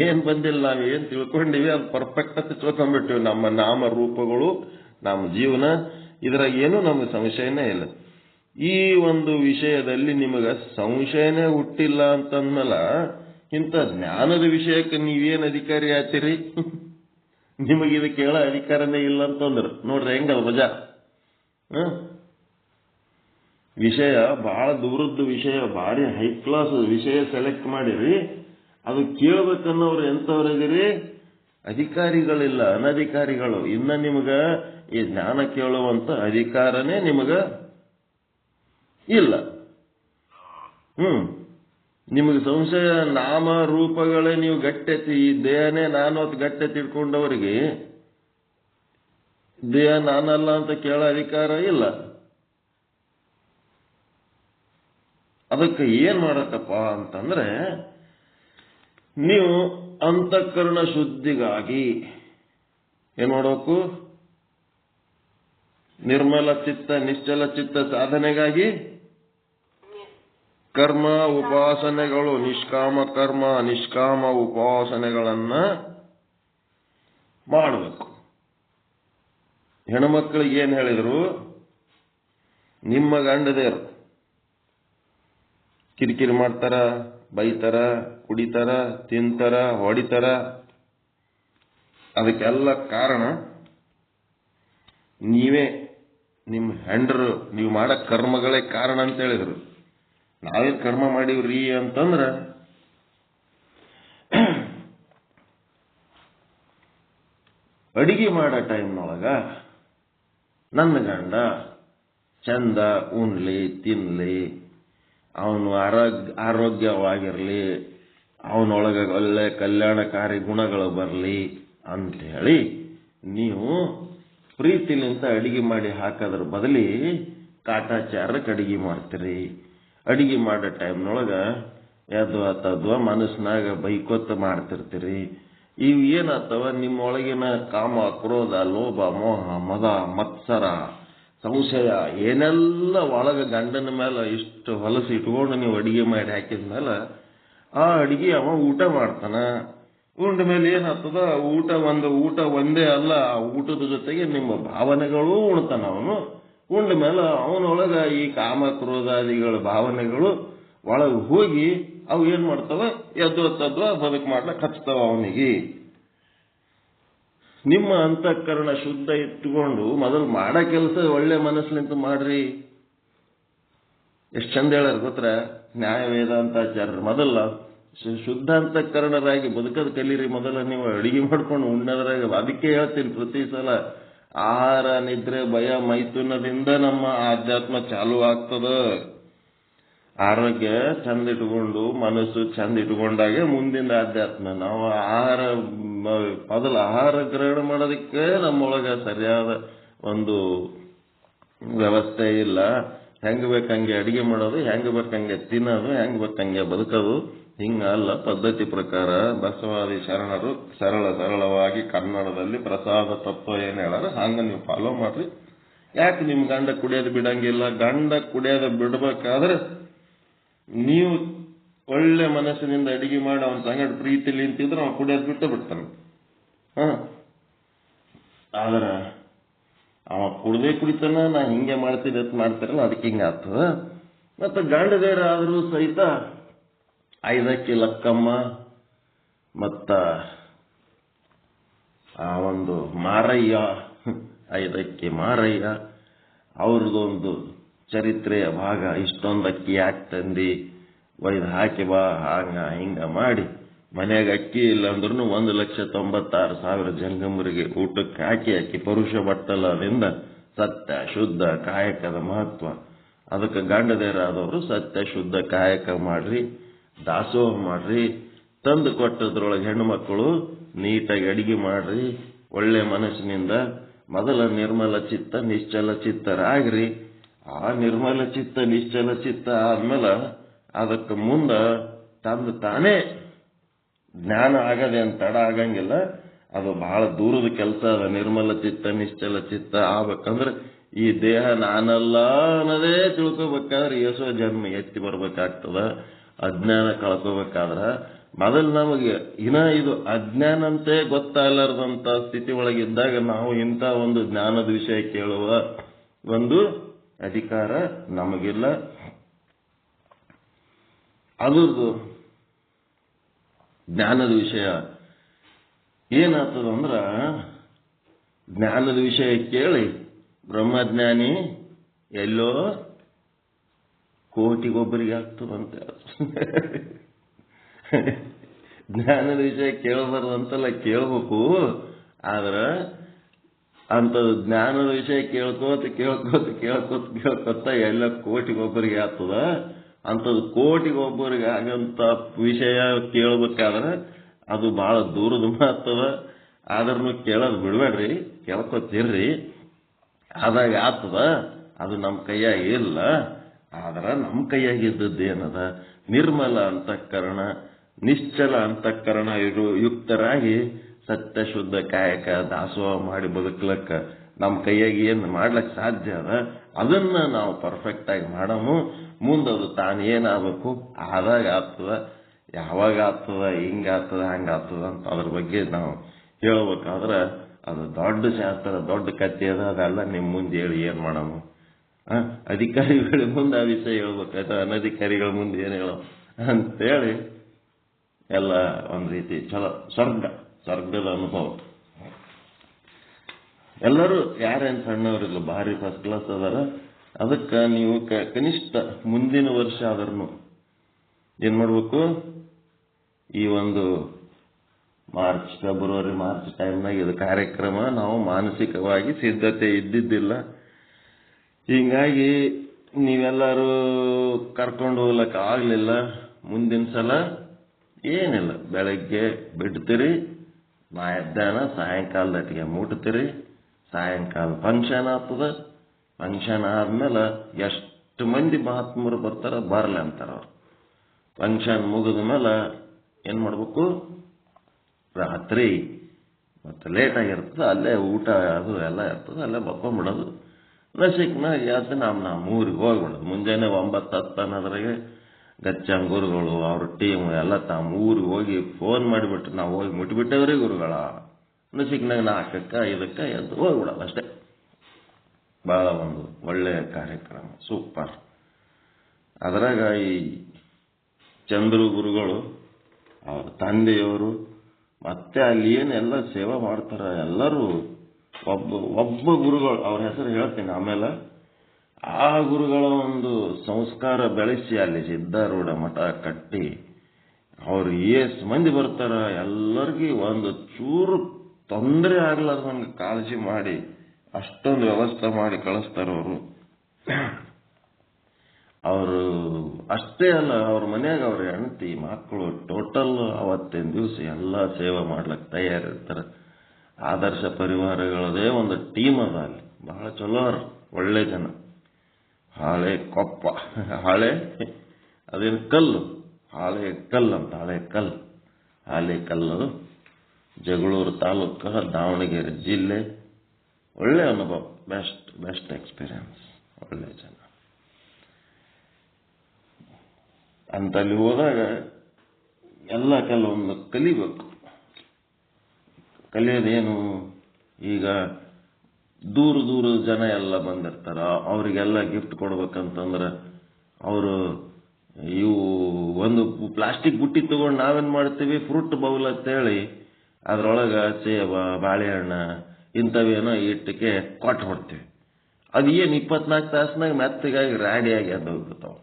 ಏನ್ ಬಂದಿಲ್ಲ, ನಾವೇನ್ ತಿಳ್ಕೊಂಡಿವಿ ಅದು ಪರ್ಫೆಕ್ಟ್ ಅಂತ ತಿಳ್ಕೊಂಡ್ಬಿಟ್ಟಿವಿ. ನಮ್ಮ ನಾಮ ರೂಪಗಳು, ನಮ್ಮ ಜೀವನ, ಇದ್ರಾಗ ಏನು ನಮ್ಗೆ ಸಂಶಯನೇ ಇಲ್ಲ. ಈ ಒಂದು ವಿಷಯದಲ್ಲಿ ನಿಮಗ ಸಂಶಯನೇ ಹುಟ್ಟಿಲ್ಲ ಅಂತಂದ್ಮೇಲೆ ಇಂಥ ಜ್ಞಾನದ ವಿಷಯಕ್ಕೆ ನೀವೇನು ಅಧಿಕಾರಿ ಆತೀರಿ? ನಿಮಗಿದು ಕೇಳೋ ಅಧಿಕಾರನೇ ಇಲ್ಲ ಅಂತಂದ್ರು ನೋಡ್ರಿ ಹೆಂಗದ ಮಜಾ. ವಿಷಯ ಬಹಳ ದೂರದ್ದು ವಿಷಯ, ಭಾರಿ ಹೈ ಕ್ಲಾಸ್ ವಿಷಯ ಸೆಲೆಕ್ಟ್ ಮಾಡಿರಿ. ಅದು ಕೇಳ್ಬೇಕನ್ನೋರು ಎಂಥವ್ರಿದಿರಿ? ಅಧಿಕಾರಿಗಳಿಲ್ಲ, ಅನಧಿಕಾರಿಗಳು. ಇನ್ನ ನಿಮಗ ಈ ಜ್ಞಾನ ಕೇಳುವಂತ ಅಧಿಕಾರನೇ ನಿಮಗ ಇಲ್ಲ. ನಿಮಗೆ ಸಂಶಯ ನಾಮ ರೂಪಗಳೇ ನೀವು ಗಟ್ಟೆತಿ, ಈ ದೇಹನೇ ನಾನು ಅಂತ ಗಟ್ಟೆ ತಿಳ್ಕೊಂಡವರಿಗೆ ದೇಹ ನಾನಲ್ಲ ಅಂತ ಕೇಳೋ ಅಧಿಕಾರ ಇಲ್ಲ. ಅದಕ್ಕೆ ಏನ್ ಮಾಡಕ್ಕಪ್ಪ ಅಂತಂದ್ರೆ, ನೀವು ಅಂತಃಕರಣ ಶುದ್ಧಿಗಾಗಿ ಏನ್ ಮಾಡಬೇಕು? ನಿರ್ಮಲ ಚಿತ್ತ ನಿಶ್ಚಲ ಚಿತ್ತ ಸಾಧನೆಗಾಗಿ ಕರ್ಮ ಉಪಾಸನೆಗಳು, ನಿಷ್ಕಾಮ ಕರ್ಮ ನಿಷ್ಕಾಮ ಉಪಾಸನೆಗಳನ್ನ ಮಾಡಬೇಕು. ಹೆಣ್ಮಕ್ಳಿಗೆ ಏನ್ ಹೇಳಿದ್ರು? ನಿಮ್ಮ ಗಂಡದೇರು ಕಿರಿಕಿರಿ ಮಾಡ್ತಾರ, ಬೈತಾರ, ಕುಡಿತಾರ, ತಿಂತಾರ, ಹೊಡಿತಾರ. ಅದಕ್ಕೆಲ್ಲ ಕಾರಣ ನೀವೇ, ನಿಮ್ಮ ಹೆಂಡರು, ನೀವು ಮಾಡೋ ಕರ್ಮಗಳೇ ಕಾರಣ ಅಂತ ಹೇಳಿದ್ರು. ನಾವೇನ್ ಕರ್ಮ ಮಾಡಿವ್ರಿ ಅಂತಂದ್ರ, ಅಡಿಗೆ ಮಾಡೋ ಟೈಮ್ನೊಳಗ ನನ್ನ ಗಂಡ ಚಂದ ಉಣ್ಲಿ ತಿನ್ಲಿ, ಅವನು ಆರೋಗ್ಯವಾಗಿರ್ಲಿ, ಅವನೊಳಗ ಒಳ್ಳೆ ಕಲ್ಯಾಣಕಾರಿ ಗುಣಗಳು ಬರಲಿ ಅಂತ ಹೇಳಿ ನೀವು ಪ್ರೀತಿಲಿಂತ ಅಡಿಗೆ ಮಾಡಿ ಹಾಕೋದ್ರ ಬದಲಿ ಕಾಟಾಚಾರಕ್ಕೆ ಅಡಿಗೆ ಮಾಡ್ತೀರಿ. ಅಡಿಗೆ ಮಾಡೋ ಟೈಮ್ನೊಳಗ ಯದ್ವಾ ತದ್ವಾ ಮನಸ್ಸಿನಾಗ ಬೈಕೊತ್ತ ಮಾಡ್ತಿರ್ತೀರಿ. ಇವು ಏನಾಗ್ತವ? ನಿಮ್ಮೊಳಗಿನ ಕಾಮ, ಕ್ರೋಧ, ಲೋಭ, ಮೋಹ, ಮದ, ಮತ್ಸರ, ಸಂಶಯ ಏನೆಲ್ಲ ಒಳಗ ಗಂಡನ ಮೇಲೆ ಇಷ್ಟು ಹೊಲಸು ಇಟ್ಕೊಂಡು ನೀವು ಅಡಿಗೆ ಮಾಡಿ ಹಾಕಿದ್ಮೇಲೆ ಆ ಅಡಿಗೆ ಅವ ಊಟ ಮಾಡ್ತಾನ. ಉಂಡ ಮೇಲೆ ಏನಾಗ್ತದ? ಊಟ ಒಂದೇ ಅಲ್ಲ, ಆ ಊಟದ ಜೊತೆಗೆ ನಿಮ್ಮ ಭಾವನೆಗಳು ಉಣ್ತಾನ ಅವನು. ಉಂಡ ಮೇಲೆ ಅವನೊಳಗ ಈ ಕಾಮ ಕ್ರೋಧಾದಿಗಳ ಭಾವನೆಗಳು ಒಳಗೆ ಹೋಗಿ ಅವು ಏನ್ ಮಾಡ್ತಾವ? ಎದ್ವಾ ತದ್ವಾ ಬದುಕು ಮಾಡ್ಲಕ್ ಹಚ್ತಾವ ಅವನಿಗೆ. ನಿಮ್ಮ ಅಂತಃಕರಣ ಶುದ್ಧ ಇಟ್ಟುಕೊಂಡು ಮೊದಲು ಮಾಡೋ ಕೆಲಸ ಒಳ್ಳೆ ಮನಸ್ಸಿನಿಂದ ಮಾಡ್ರಿ. ಎಷ್ಟು ಚಂದ ಹೇಳ್ಯಾರ ಗೊತ್ತರ ನ್ಯಾಯ ವೇದಾಂತಾಚಾರ್ಯರು. ಮೊದಲ ಶುದ್ಧ ಅಂತಃಕರಣರಾಗಿ ಬದುಕದ್ ಕಲೀರಿ. ಮೊದಲ ನೀವು ಅಡಿಗೆ ಮಾಡ್ಕೊಂಡು ಉಣ್ಣದ್ರಾಗ. ಅದಕ್ಕೆ ಹೇಳ್ತೀನಿ ಪ್ರತಿ ಸಲ, ಆಹಾರ, ನಿದ್ರೆ, ಭಯ, ಮೈಥುನದಿಂದ ನಮ್ಮ ಆಧ್ಯಾತ್ಮ ಚಾಲು ಆಗ್ತದ. ಆರೋಗ್ಯ ಚಂದ ಇಟ್ಕೊಂಡು, ಮನಸ್ಸು ಚಂದ ಇಟ್ಕೊಂಡಾಗೆ ಮುಂದಿನ ಆಧ್ಯಾತ್ಮ. ನಾವು ಮೊದಲು ಆಹಾರ ಗ್ರಹಣ ಮಾಡೋದಕ್ಕೆ ನಮ್ಮೊಳಗ ಸರಿಯಾದ ಒಂದು ವ್ಯವಸ್ಥೆ ಇಲ್ಲ. ಹೆಂಗ್ ಬೇಕಂಗೆ ಅಡಿಗೆ ಮಾಡೋದು, ಹೆಂಗ್ ಬೇಕಂಗೆ ತಿನ್ನೋದು, ಹೆಂಗ್ ಬೇಕಂಗೆ ಬದುಕೋದು ಹಿಂಗಲ್ಲ. ಪದ್ಧತಿ ಪ್ರಕಾರ ಬಸವಾದಿ ಶರಣರು ಸರಳವಾಗಿ ಕನ್ನಡದಲ್ಲಿ ಪ್ರಸಾದ ತತ್ವ ಏನ್ ಹೇಳಾರ ಹಂಗ ನೀವು ಫಾಲೋ ಮಾಡ್ರಿ. ಯಾಕೆ ನಿಮ್ ಗಂಡ ಕುಡಿಯೋದು ಬಿಡಂಗಿಲ್ಲ? ಗಂಡ ಕುಡಿಯೋದು ಬಿಡ್ಬೇಕಾದ್ರೆ ನೀವು ಒಳ್ಳೆ ಮನಸ್ಸಿನಿಂದ ಅಡಿಗೆ ಮಾಡಿ ಅವನ ಸಂಗಡ ಪ್ರೀತಿಲಿ ನಿಂತಿದ್ರೆ ಅವ್ನು ಕುಡಿಯೋದು ಬಿಟ್ಟು ಬಿಡ್ತಾನೆ. ಆದ್ರ ಅವ ಕುಡ್ದೇ ಕುಡಿತಾನ, ನಾ ಹಿಂಗೆ ಮಾಡ್ತೀನಿ ಅಂತ ಮಾಡ್ತಾರಲ್ಲ, ಅದಕ್ಕೆ ಹಿಂಗ ಆಗ್ತದ. ಮತ್ತೆ ಗಂಡದೇರ ಆದ್ರೂ ಸಹಿತ ಐದಕ್ಕಿ ಲಕ್ಕಮ್ಮ ಮತ್ತ ಆ ಒಂದು ಮಾರಯ್ಯ, ಐದಕ್ಕಿ ಮಾರಯ್ಯ ಅವ್ರದ್ದೊಂದು ಚರಿತ್ರೆಯ ಭಾಗ. ಇಷ್ಟೊಂದು ಅಕ್ಕಿ ಯಾಕೆ ತಂದಿ, ಒಯ್ದು ಹಾಕಿ ಬಾ, ಹಂಗ ಹಿಂಗ ಮಾಡಿ ಮನೆಯಾಗ ಅಕ್ಕಿ ಇಲ್ಲ ಅಂದ್ರೂ 1,96,000 ಜಂಗಮರಿಗೆ ಊಟಕ್ಕೆ ಹಾಕಿ ಪರುಷ ಬಟ್ಟಲದಿಂದ ಸತ್ಯ ಶುದ್ಧ ಕಾಯಕದ ಮಹತ್ವ. ಅದಕ್ಕೆ ಗಂಡದೇರಾದವರು ಸತ್ಯ ಶುದ್ಧ ಕಾಯಕ ಮಾಡ್ರಿ, ದಾಸೋಹ ಮಾಡ್ರಿ. ತಂದು ಕೊಟ್ಟದ್ರೊಳಗೆ ಹೆಣ್ಣು ಮಕ್ಕಳು ನೀಟಾಗಿ ಅಡಿಗೆ ಮಾಡ್ರಿ. ಒಳ್ಳೆ ಮನಸ್ಸಿನಿಂದ ಮೊದಲ ನಿರ್ಮಲ ಚಿತ್ತ ನಿಶ್ಚಲ ಚಿತ್ತರಾಗ್ರಿ. ಆ ನಿರ್ಮಲ ಚಿತ್ತ ನಿಶ್ಚಲ ಚಿತ್ತ ಆದ್ಮೇಲೆ ಅದಕ್ಕೆ ಮುಂದ ತಂದು ತಾನೇ ಜ್ಞಾನ ಆಗದೆ ಅಂತ ತಡ ಆಗಂಗಿಲ್ಲ. ಅದು ಬಹಳ ದೂರದ ಕೆಲಸ ಅದ. ನಿರ್ಮಲ ಚಿತ್ತ ನಿಶ್ಚಲ ಚಿತ್ತ ಆಗ್ಬೇಕಂದ್ರೆ ಈ ದೇಹ ನಾನಲ್ಲ ಅನ್ನೋದೇ ತಿಳ್ಕೊಬೇಕಾದ್ರೆ ಎಷ್ಟೋ ಜನ್ಮ ಎತ್ತಿ ಬರ್ಬೇಕಾಗ್ತದ. ಅಜ್ಞಾನ ಕಳ್ಕೋಬೇಕಾದ್ರ ಮೊದಲು ನಮಗೆ ಇದು ಅಜ್ಞಾನ ಅಂತೆ ಗೊತ್ತಾಗಲಾರ್ದಂತ ಸ್ಥಿತಿ ಒಳಗಿದ್ದಾಗ ನಾವು ಇಂಥ ಒಂದು ಜ್ಞಾನದ ವಿಷಯ ಕೇಳುವ ಒಂದು ಅಧಿಕಾರ ನಮಗಿಲ್ಲ. ಅದ್ರದ್ದು ಜ್ಞಾನದ ವಿಷಯ ಏನಾಗ್ತದಂದ್ರ, ಜ್ಞಾನದ ವಿಷಯ ಕೇಳಿ ಬ್ರಹ್ಮಜ್ಞಾನಿ ಎಲ್ಲೋ ಕೋಟಿಗೊಬ್ಬರಿಗೆ ಆಗ್ತದಂತೆ. ಜ್ಞಾನದ ವಿಷಯ ಕೇಳಬಾರ್ದಂತಲ್ಲ, ಕೇಳ್ಬೇಕು. ಆದ್ರ ಅಂಥದ್ದು ಜ್ಞಾನದ ವಿಷಯ ಕೇಳ್ಕೋತ ಎಲ್ಲ ಕೋಟಿಗೊಬ್ಬರಿಗೆ ಆಗ್ತದ. ಅಂಥದ್ದು ಕೋಟಿಗೊಬ್ಬರಿಗೆ ಆಗಂತ ವಿಷಯ ಕೇಳ್ಬೇಕಾದ್ರೆ ಅದು ಬಹಳ ದೂರದ ಮಾತದ. ಆದ್ರೂ ಕೇಳೋದು ಬಿಡ್ಬೇಡ್ರಿ, ಕೇಳ್ಕೊತಿರ್ರಿ. ಆದಾಗ ಆಗ್ತದ. ಅದು ನಮ್ಮ ಕೈಯಾಗ ಇಲ್ಲ. ಆದ್ರ ನಮ್ಮ ಕೈಯಾಗಿದ್ದದ್ದೇನದ, ನಿರ್ಮಲ ಅಂತಃಕರಣ, ನಿಶ್ಚಲ ಅಂತಃಕರಣ ಯುಕ್ತರಾಗಿ ಸತ್ಯ ಶುದ್ಧ ಕಾಯಕ ದಾಸೋಹ ಮಾಡಿ ಬದುಕ್ಲಕ್ಕ ನಮ್ಮ ಕೈಯಾಗಿ ಏನು ಮಾಡ್ಲಕ್ ಸಾಧ್ಯ ಅದ, ಅದನ್ನ ನಾವು ಪರ್ಫೆಕ್ಟ್ ಆಗಿ ಮಾಡಮು. ಮುಂದದು ತಾನೇನಾಗಬೇಕು ಆದಾಗ ಆಗ್ತದ. ಯಾವಾಗ ಆಗ್ತದ, ಹಿಂಗಾಗ್ತದ, ಹಂಗಾಗ್ತದ ಅಂತ ಅದ್ರ ಬಗ್ಗೆ ನಾವು ಹೇಳ್ಬೇಕಾದ್ರೆ ಅದು ದೊಡ್ಡ ಶಾಸ್ತ್ರ, ದೊಡ್ಡ ಕಥೆ ಅದ. ಅದೆಲ್ಲ ನಿಮ್ಮ ಮುಂದೆ ಹೇಳಿ ಏನ್ ಮಾಡಮು? ಅಧಿಕಾರಿಗಳ ಮುಂದೆ ಆ ವಿಷಯ ಹೇಳ್ಬೇಕಾಯ್ತು, ಅನಧಿಕಾರಿಗಳ ಮುಂದೆ ಏನ್ ಹೇಳೋ ಅಂತೇಳಿ ಎಲ್ಲ ಒಂದ್ ರೀತಿ ಚಲೋ ಸ್ವರ್ಗದ ಅನುಭವ. ಎಲ್ಲರೂ ಯಾರೇನು ಸಣ್ಣವರಿಲ್ಲ, ಭಾರಿ ಫಸ್ಟ್ ಕ್ಲಾಸ್ ಅದಾರ. ಅದಕ್ಕೆ ನೀವು ಕನಿಷ್ಠ ಮುಂದಿನ ವರ್ಷ ಆದ್ರೂ ಏನ್ ಮಾಡ್ಬೇಕು, ಈ ಒಂದು ಫೆಬ್ರವರಿ ಮಾರ್ಚ್ ಟೈಮ್ನಾಗ ಇದು ಕಾರ್ಯಕ್ರಮ ನಾವು ಮಾನಸಿಕವಾಗಿ ಸಿದ್ಧತೆ ಇದ್ದಿದ್ದಿಲ್ಲ. ಹಿಂಗಾಗಿ ನೀವೆಲ್ಲರೂ ಕರ್ಕೊಂಡು ಹೋಗ್ಲಕ್ಕ ಆಗ್ಲಿಲ್ಲ. ಮುಂದಿನ ಸಲ ಏನಿಲ್ಲ, ಬೆಳಗ್ಗೆ ಬಿಡ್ತೀರಿ, ಮಧ್ಯಾಹ್ನ ಸಾಯಂಕಾಲದಟ್ಟಿಗೆ ಮುಟ್ತೀರಿ. ಸಾಯಂಕಾಲ ಫಂಕ್ಷನ್ ಆಗ್ತದ. ಫಂಕ್ಷನ್ ಆದ್ಮೇಲೆ ಎಷ್ಟು ಮಂದಿ ಮಹಾತ್ಮರು ಬರ್ತಾರ ಬರಲಿ ಅಂತಾರ ಅವ್ರು. ಫಂಕ್ಷನ್ ಮುಗಿದ ಮೇಲೆ ಏನ್ ಮಾಡ್ಬೇಕು, ರಾತ್ರಿ ಮತ್ತೆ ಲೇಟ್ ಆಗಿರ್ತದ, ಅಲ್ಲೇ ಊಟ ಅದು ಎಲ್ಲ ಇರ್ತದ, ಅಲ್ಲೇ ಮಕ್ಕೊಂಡ್ಬಿಡೋದು. ನಶಿಕ್ನಾಗ ಯಾವ್ದು ನಮ್ಮ ಊರಿಗೆ ಹೋಗ್ಬಿಡೋದು. ಮುಂಜಾನೆ 9-10 ಅನ್ನೋದ್ರಾಗೆ ಗಚ್ಚಂಗ್ ಗುರುಗಳು ಅವ್ರ ಟೀಮ್ ಎಲ್ಲ ತಮ್ಮ ಊರಿಗೆ ಹೋಗಿ ಫೋನ್ ಮಾಡಿಬಿಟ್ರು, ನಾವು ಹೋಗಿ ಮುಟ್ಬಿಟ್ಟವ್ರಿ ಗುರುಗಳ. ನಶಿಕ್ನಾಗ 4-5 ಎದ್ದು ಹೋಗ್ಬಿಡೋದು ಅಷ್ಟೇ. ಬಹಳ ಒಂದು ಒಳ್ಳೆಯ ಕಾರ್ಯಕ್ರಮ, ಸೂಪರ್. ಅದ್ರಾಗ ಈ ಚಂದ್ರು ಗುರುಗಳು, ಅವ್ರ ತಂದೆಯವರು, ಮತ್ತೆ ಅಲ್ಲಿ ಏನೆಲ್ಲ ಸೇವಾ ಮಾಡ್ತಾರ ಎಲ್ಲರೂ. ಒಬ್ಬ ಗುರುಗಳು, ಅವ್ರ ಹೆಸರು ಹೇಳ್ತೀನಿ ಆಮೇಲೆ. ಆ ಗುರುಗಳ ಒಂದು ಸಂಸ್ಕಾರ ಬೆಳೆಸಿ ಅಲ್ಲಿ ಸಿದ್ಧಾರೂಢ ಮಠ ಕಟ್ಟಿ ಅವ್ರು ಎಷ್ಟು ಮಂದಿ ಬರ್ತಾರ ಎಲ್ಲರಿಗೂ ಒಂದು ಚೂರು ತೊಂದರೆ ಆಗ್ಲಾರ್ದಂಗೆ ಕಾಳಜಿ ಮಾಡಿ ಅಷ್ಟೊಂದು ವ್ಯವಸ್ಥೆ ಮಾಡಿ ಕಳಿಸ್ತಾರ ಅವರು. ಅವರು ಅಷ್ಟೇ ಅಲ್ಲ, ಅವ್ರ ಮನ್ಯಾಗ ಅವ್ರ ಹೆಂಡತಿ ಮಕ್ಕಳು ಟೋಟಲ್ ಅವತ್ತಿನ ದಿವಸ ಎಲ್ಲ ಸೇವೆ ಮಾಡ್ಲಕ್ಕೆ ತಯಾರಿರ್ತಾರೆ. ಆದರ್ಶ ಪರಿವಾರಗಳದೇ ಒಂದು ಟೀಮ್ ಅದ ಅಲ್ಲಿ, ಬಹಳ ಚಲೋ ಅವ್ರ, ಒಳ್ಳೆ ಜನ. ಹಾಳೆ ಕೊಪ್ಪ, ಹಾಳೆ ಅದೇನು ಕಲ್ಲು, ಹಾಳೆ ಕಲ್ಲು ಅಂತ, ಹಾಳೆ ಕಲ್ಲು, ಜಗಳೂರು ತಾಲೂಕು, ದಾವಣಗೆರೆ ಜಿಲ್ಲೆ. ಒಳ್ಳೆ ಅನುಭವ, ಬೆಸ್ಟ್ ಎಕ್ಸ್ಪೀರಿಯನ್ಸ್, ಒಳ್ಳೆ ಜನ. ಅಂತಲ್ಲಿ ಹೋದಾಗ ಎಲ್ಲ ಕೆಲವೊಂದು ಕಲಿಬೇಕು. ಕಲಿಯೋದೇನು, ಈಗ ದೂರ ಜನ ಎಲ್ಲ ಬಂದಿರ್ತಾರ, ಅವರಿಗೆಲ್ಲ ಗಿಫ್ಟ್ ಕೊಡ್ಬೇಕಂತಂದ್ರೆ ಅವರು ಇವು ಒಂದು ಪ್ಲಾಸ್ಟಿಕ್ ಬುಟ್ಟಿ ತಗೊಂಡು ನಾವೇನ್ ಮಾಡ್ತೀವಿ, ಫ್ರೂಟ್ ಬೌಲ್ ಅಂತೇಳಿ ಅದ್ರೊಳಗ ಸೇಬ, ಬಾಳೆಹಣ್ಣು ಇಂಥವೇನೋ ಇಟ್ಟಕ್ಕೆ ಕೊಟ್ಟು ಬಿಡ್ತೀವಿ. ಅದು ಏನು 24 ತಾಸಿನಾಗ ಮೆತ್ತಗಾಗಿ ರಾಡಿಯಾಗಿ ಎದ್ದು ಹೋಗ್ಬಿಡ್ತಾವ.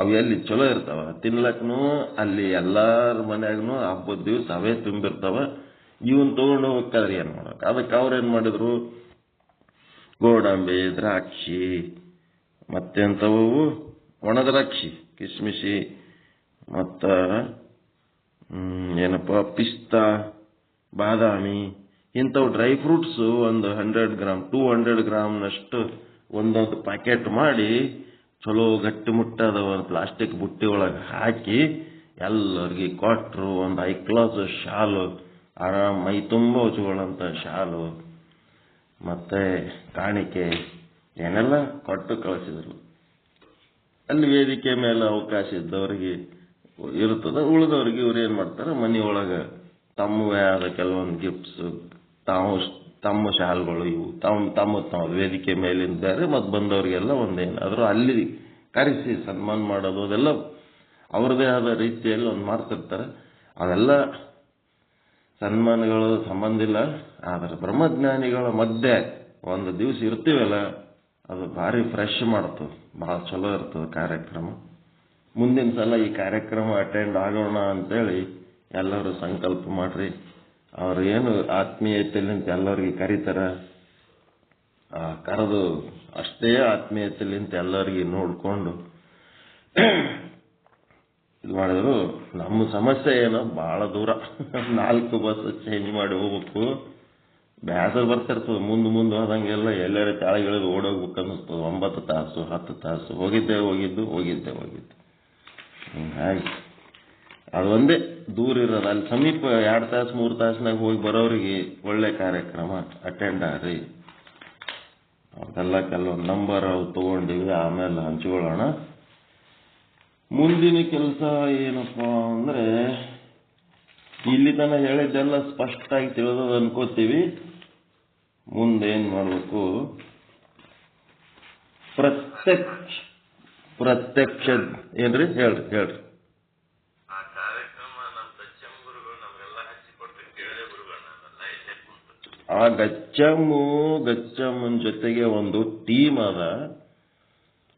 ಅವು ಎಲ್ಲಿ ಚಲೋ ಇರ್ತಾವ ತಿನ್ಲಕ್ಕೂ, ಅಲ್ಲಿ ಎಲ್ಲಾರ ಮನ್ಯಾಗನು ಹಬ್ಬದ ದಿವಸ ಅವೇ ತುಂಬಿರ್ತಾವ. ಇವನ್ ತಗೊಂಡು ಹೋಗ್ತಾರ್ರಿ ಏನ್ ಮಾಡಕ್. ಅದಕ್ಕೆ ಅವ್ರೇನ್ ಮಾಡಿದ್ರು, ಗೋಡಂಬಿ, ದ್ರಾಕ್ಷಿ, ಮತ್ತೆಂತವು ಒಣದ್ರಾಕ್ಷಿ, ಕಿಸ್ಮಿಸಿ, ಮತ್ತ ಏನಪ್ಪ ಪಿಸ್ತಾ, ಬಾದಾಮಿ, ಇಂಥವು ಡ್ರೈ ಫ್ರೂಟ್ಸ್ ಒಂದು 100 ಗ್ರಾಮ್ 200 ಗ್ರಾಮ್ನಷ್ಟು ಒಂದೊಂದು ಪ್ಯಾಕೆಟ್ ಮಾಡಿ ಚಲೋ ಗಟ್ಟಿ ಮುಟ್ಟದ ಒಂದು ಪ್ಲಾಸ್ಟಿಕ್ ಬುಟ್ಟಿ ಒಳಗೆ ಹಾಕಿ ಎಲ್ಲರಿಗೆ ಕೊಟ್ರು. ಒಂದು ಹೈ ಕ್ಲಾಸ್ ಶಾಲು, ಆರಾಮ್ ಮೈ ತುಂಬ ಹೊಚ್ಕೊಳ್ಳಂತ ಶಾಲು, ಮತ್ತೆ ಕಾಣಿಕೆ ಏನೆಲ್ಲ ಕೊಟ್ಟು ಕಳಿಸಿದ್ರು. ಅಲ್ಲಿ ವೇದಿಕೆ ಮೇಲೆ ಅವಕಾಶ ಇದ್ದವರಿಗೆ ಇರ್ತದ, ಉಳಿದವ್ರಿಗೆ ಇವ್ರು ಏನ್ ಮಾಡ್ತಾರೆ, ಮನೆಯೊಳಗೆ ತಮ್ಮವೇ ಆದ ಕೆಲವೊಂದು ಗಿಫ್ಟ್ಸ್, ತಮ್ಮ ಶಾಲ್ಗಳು, ಇವು ತಮ್ಮ ವೇದಿಕೆ ಮೇಲಿಂದ ಬೇರೆ, ಮತ್ತು ಬಂದವರಿಗೆಲ್ಲ ಒಂದೇನಾದ್ರು ಅಲ್ಲಿ ಕರೆಸಿ ಸನ್ಮಾನ ಮಾಡೋದು, ಅದೆಲ್ಲ ಅವ್ರದೇ ಆದ ರೀತಿಯಲ್ಲಿ ಒಂದು ಮಾಡ್ತಿರ್ತಾರೆ. ಅವೆಲ್ಲ ಸನ್ಮಾನಗಳು ಸಂಬಂಧ ಇಲ್ಲ. ಆದ್ರೆ ಬ್ರಹ್ಮಜ್ಞಾನಿಗಳ ಮಧ್ಯೆ ಒಂದು ದಿವಸ ಇರ್ತೀವಲ್ಲ, ಅದು ಭಾರಿ ಫ್ರೆಶ್ ಮಾಡ್ತದೆ, ಭಾಳ ಚಲೋ ಇರ್ತದೆ ಕಾರ್ಯಕ್ರಮ. ಮುಂದಿನ ಸಲ ಈ ಕಾರ್ಯಕ್ರಮ ಅಟೆಂಡ್ ಆಗೋಣ ಅಂತೇಳಿ ಎಲ್ಲರೂ ಸಂಕಲ್ಪ ಮಾಡ್ರಿ. ಅವ್ರು ಏನು ಆತ್ಮೀಯತೆಲಿಂತ ಎಲ್ಲರಿಗೆ ಕರೀತಾರ, ಕರೆದು ಅಷ್ಟೇ ಆತ್ಮೀಯತೆಲಿಂತ ಎಲ್ಲರಿಗೆ ನೋಡಿಕೊಂಡು ಇದು ಮಾಡಿದ್ರು. ನಮ್ಮ ಸಮಸ್ಯೆ ಏನೋ ಭಾಳ ದೂರ, 4 ಬಸ್ ಚೇಂಜ್ ಮಾಡಿ ಹೋಗ್ಬೇಕು. ಬೇಸರ ಬರ್ತಿರ್ತದೆ, ಮುಂದೆ ಹೋದಂಗೆಲ್ಲ ಎಲ್ಲರ ಕೆಳಗೆ ಇಳಿದು ಓಡೋಗ್ಬೇಕು ಅನ್ನಿಸ್ತದೆ. 9 ತಾಸು 10 ತಾಸು ಹೋಗಿದ್ದು. ಹಿಂಗಾಗಿ ಅದು ಒಂದೇ ದೂರ ಇರೋದು. ಅಲ್ಲಿ ಸಮೀಪ 2 ತಾಸು 3 ತಾಸಿನಾಗ ಹೋಗಿ ಬರೋರಿಗೆ ಒಳ್ಳೆ ಕಾರ್ಯಕ್ರಮ ಅಟೆಂಡ್ ಆಗ್ರಿ. ಅದೆಲ್ಲ ಕೆಲವೊಂದು ನಂಬರ್ ಅವು ತಗೊಂಡಿವಿ, ಆಮೇಲೆ ಹಂಚ್ಕೊಳ್ಳೋಣ. ಮುಂದಿನ ಕೆಲಸ ಏನಪ್ಪ ಅಂದ್ರೆ, ಇಲ್ಲಿ ತನಕ ಹೇಳಿದ್ದೆಲ್ಲ ಸ್ಪಷ್ಟವಾಗಿ ತಿಳಿದದು ಅನ್ಕೋತೀವಿ. ಮುಂದೇನ್ ಮಾಡಬೇಕು? ಪ್ರತ್ಯಕ್ಷ ಏನ್ರಿ? ಹೇಳ್ರಿ. ಆ ಗಚ್ಚಮ್ಮನ ಜೊತೆಗೆ ಒಂದು ಟೀಮ್ ಅದ.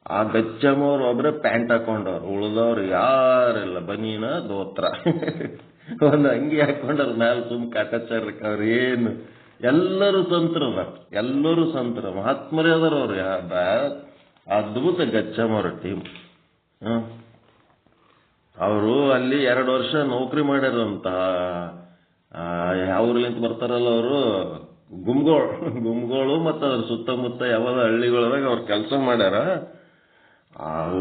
ಆ ಗಚ್ಚಮ್ಮವ್ರು ಒಬ್ರೆ ಪ್ಯಾಂಟ್ ಹಾಕೊಂಡವ್ರು, ಉಳಿದವ್ರು ಯಾರೆಲ್ಲ ಬನೀನ ದೋತ್ರ ಒಂದು ಅಂಗಿ ಹಾಕೊಂಡವ್ರ ಮ್ಯಾಲ ಕಾಟಾಚಾರಕ್ಕೆ. ಅವ್ರು ಏನು ಎಲ್ಲರೂ ಸಂತರ ಮಹಾತ್ಮರೇ ಅದಾರ ಅವ್ರು. ಅದ್ಭುತ ಗಚ್ಚಮ್ಮವ್ರ ಟೀಮ್. ಅವರು ಅಲ್ಲಿ 2 ವರ್ಷ ನೌಕರಿ ಮಾಡ್ಯಾರಂತ. ಯಾವ್ರಲಿಂತ ಬರ್ತಾರಲ್ಲ ಅವರು, ಗುಮ್ಗೋಳು ಮತ್ತು ಅದ್ರ ಸುತ್ತಮುತ್ತ ಯಾವ್ದು ಹಳ್ಳಿಗಳದಾಗ ಅವ್ರು ಕೆಲಸ ಮಾಡ್ಯಾರ.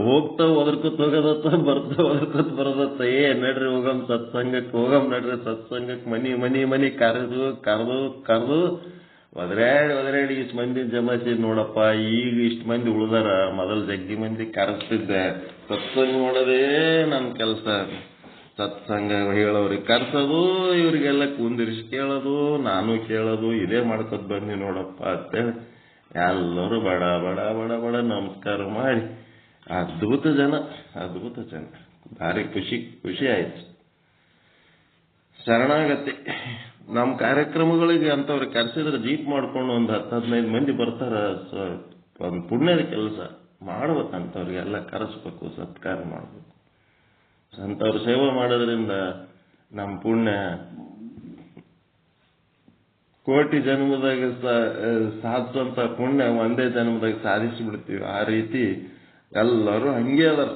ಹೋಗ್ತಾ ಒದರ್ಕೊತ್ ಹೋಗೋದತ್ತ, ಬರ್ತಾ ಒದರ್ಕೊತ್ ಬರೋದತ್ತ. ನಡ್ರಿ ಹೋಗಮ್ ಸತ್ಸಂಗಕ್ಕೆ ಮನಿ ಕರೆದು ಒದರಾಡಿ ಇಷ್ಟು ಮಂದಿ ಜಮಾಸಿ ನೋಡಪ್ಪ. ಈಗ ಇಷ್ಟು ಮಂದಿ ಉಳ್ದಾರ, ಮೊದಲು ಜಗ್ಗಿ ಮಂದಿ ಕರೆಸ್ತಿದ್ದೆ. ಸತ್ಸಂಗ ಮಾಡೋದೇ ನನ್ನ ಕೆಲಸ. ಸತ್ಸಂಗ ಹೇಳೋರಿಗೆ ಕರ್ಸೋದು, ಇವ್ರಿಗೆಲ್ಲ ಕುಂದಿರಿಸಿ ಕೇಳೋದು, ನಾನು ಕೇಳೋದು, ಇದೇ ಮಾಡ್ಕೊತ್ ಬಂದಿ ನೋಡಪ್ಪ ಅಂತೇಳಿ ಎಲ್ಲರೂ ಬಡ ನಮಸ್ಕಾರ ಮಾಡಿ. ಅದ್ಭುತ ಜನ. ಭಾರಿ ಖುಷಿ ಆಯ್ತು. ಶರಣಾಗತಿ. ನಮ್ಮ ಕಾರ್ಯಕ್ರಮಗಳಿಗೆ ಅಂತವ್ರಿಗೆ ಕರೆಸಿದ್ರೆ ಜೀಪ್ ಮಾಡ್ಕೊಂಡು ಒಂದು 10-15 ಮಂದಿ ಬರ್ತಾರ. ಒಂದು ಪುಣ್ಯದ ಕೆಲಸ ಮಾಡ್ಬೇಕಂತವ್ರಿಗೆಲ್ಲ ಕರೆಸ್ಬೇಕು, ಸತ್ಕಾರ ಮಾಡ್ಬೇಕು. ಅಂಥವ್ರ ಸೇವೆ ಮಾಡೋದ್ರಿಂದ ನಮ್ಮ ಪುಣ್ಯ ಕೋಟಿ ಜನ್ಮದಾಗ ಸಾಧಿಸುವಂತ ಪುಣ್ಯ ಒಂದೇ ಜನ್ಮದಾಗ ಸಾಧಿಸಿಬಿಡ್ತೀವಿ. ಆ ರೀತಿ ಎಲ್ಲರೂ ಹಂಗೆ ಅದಾರ.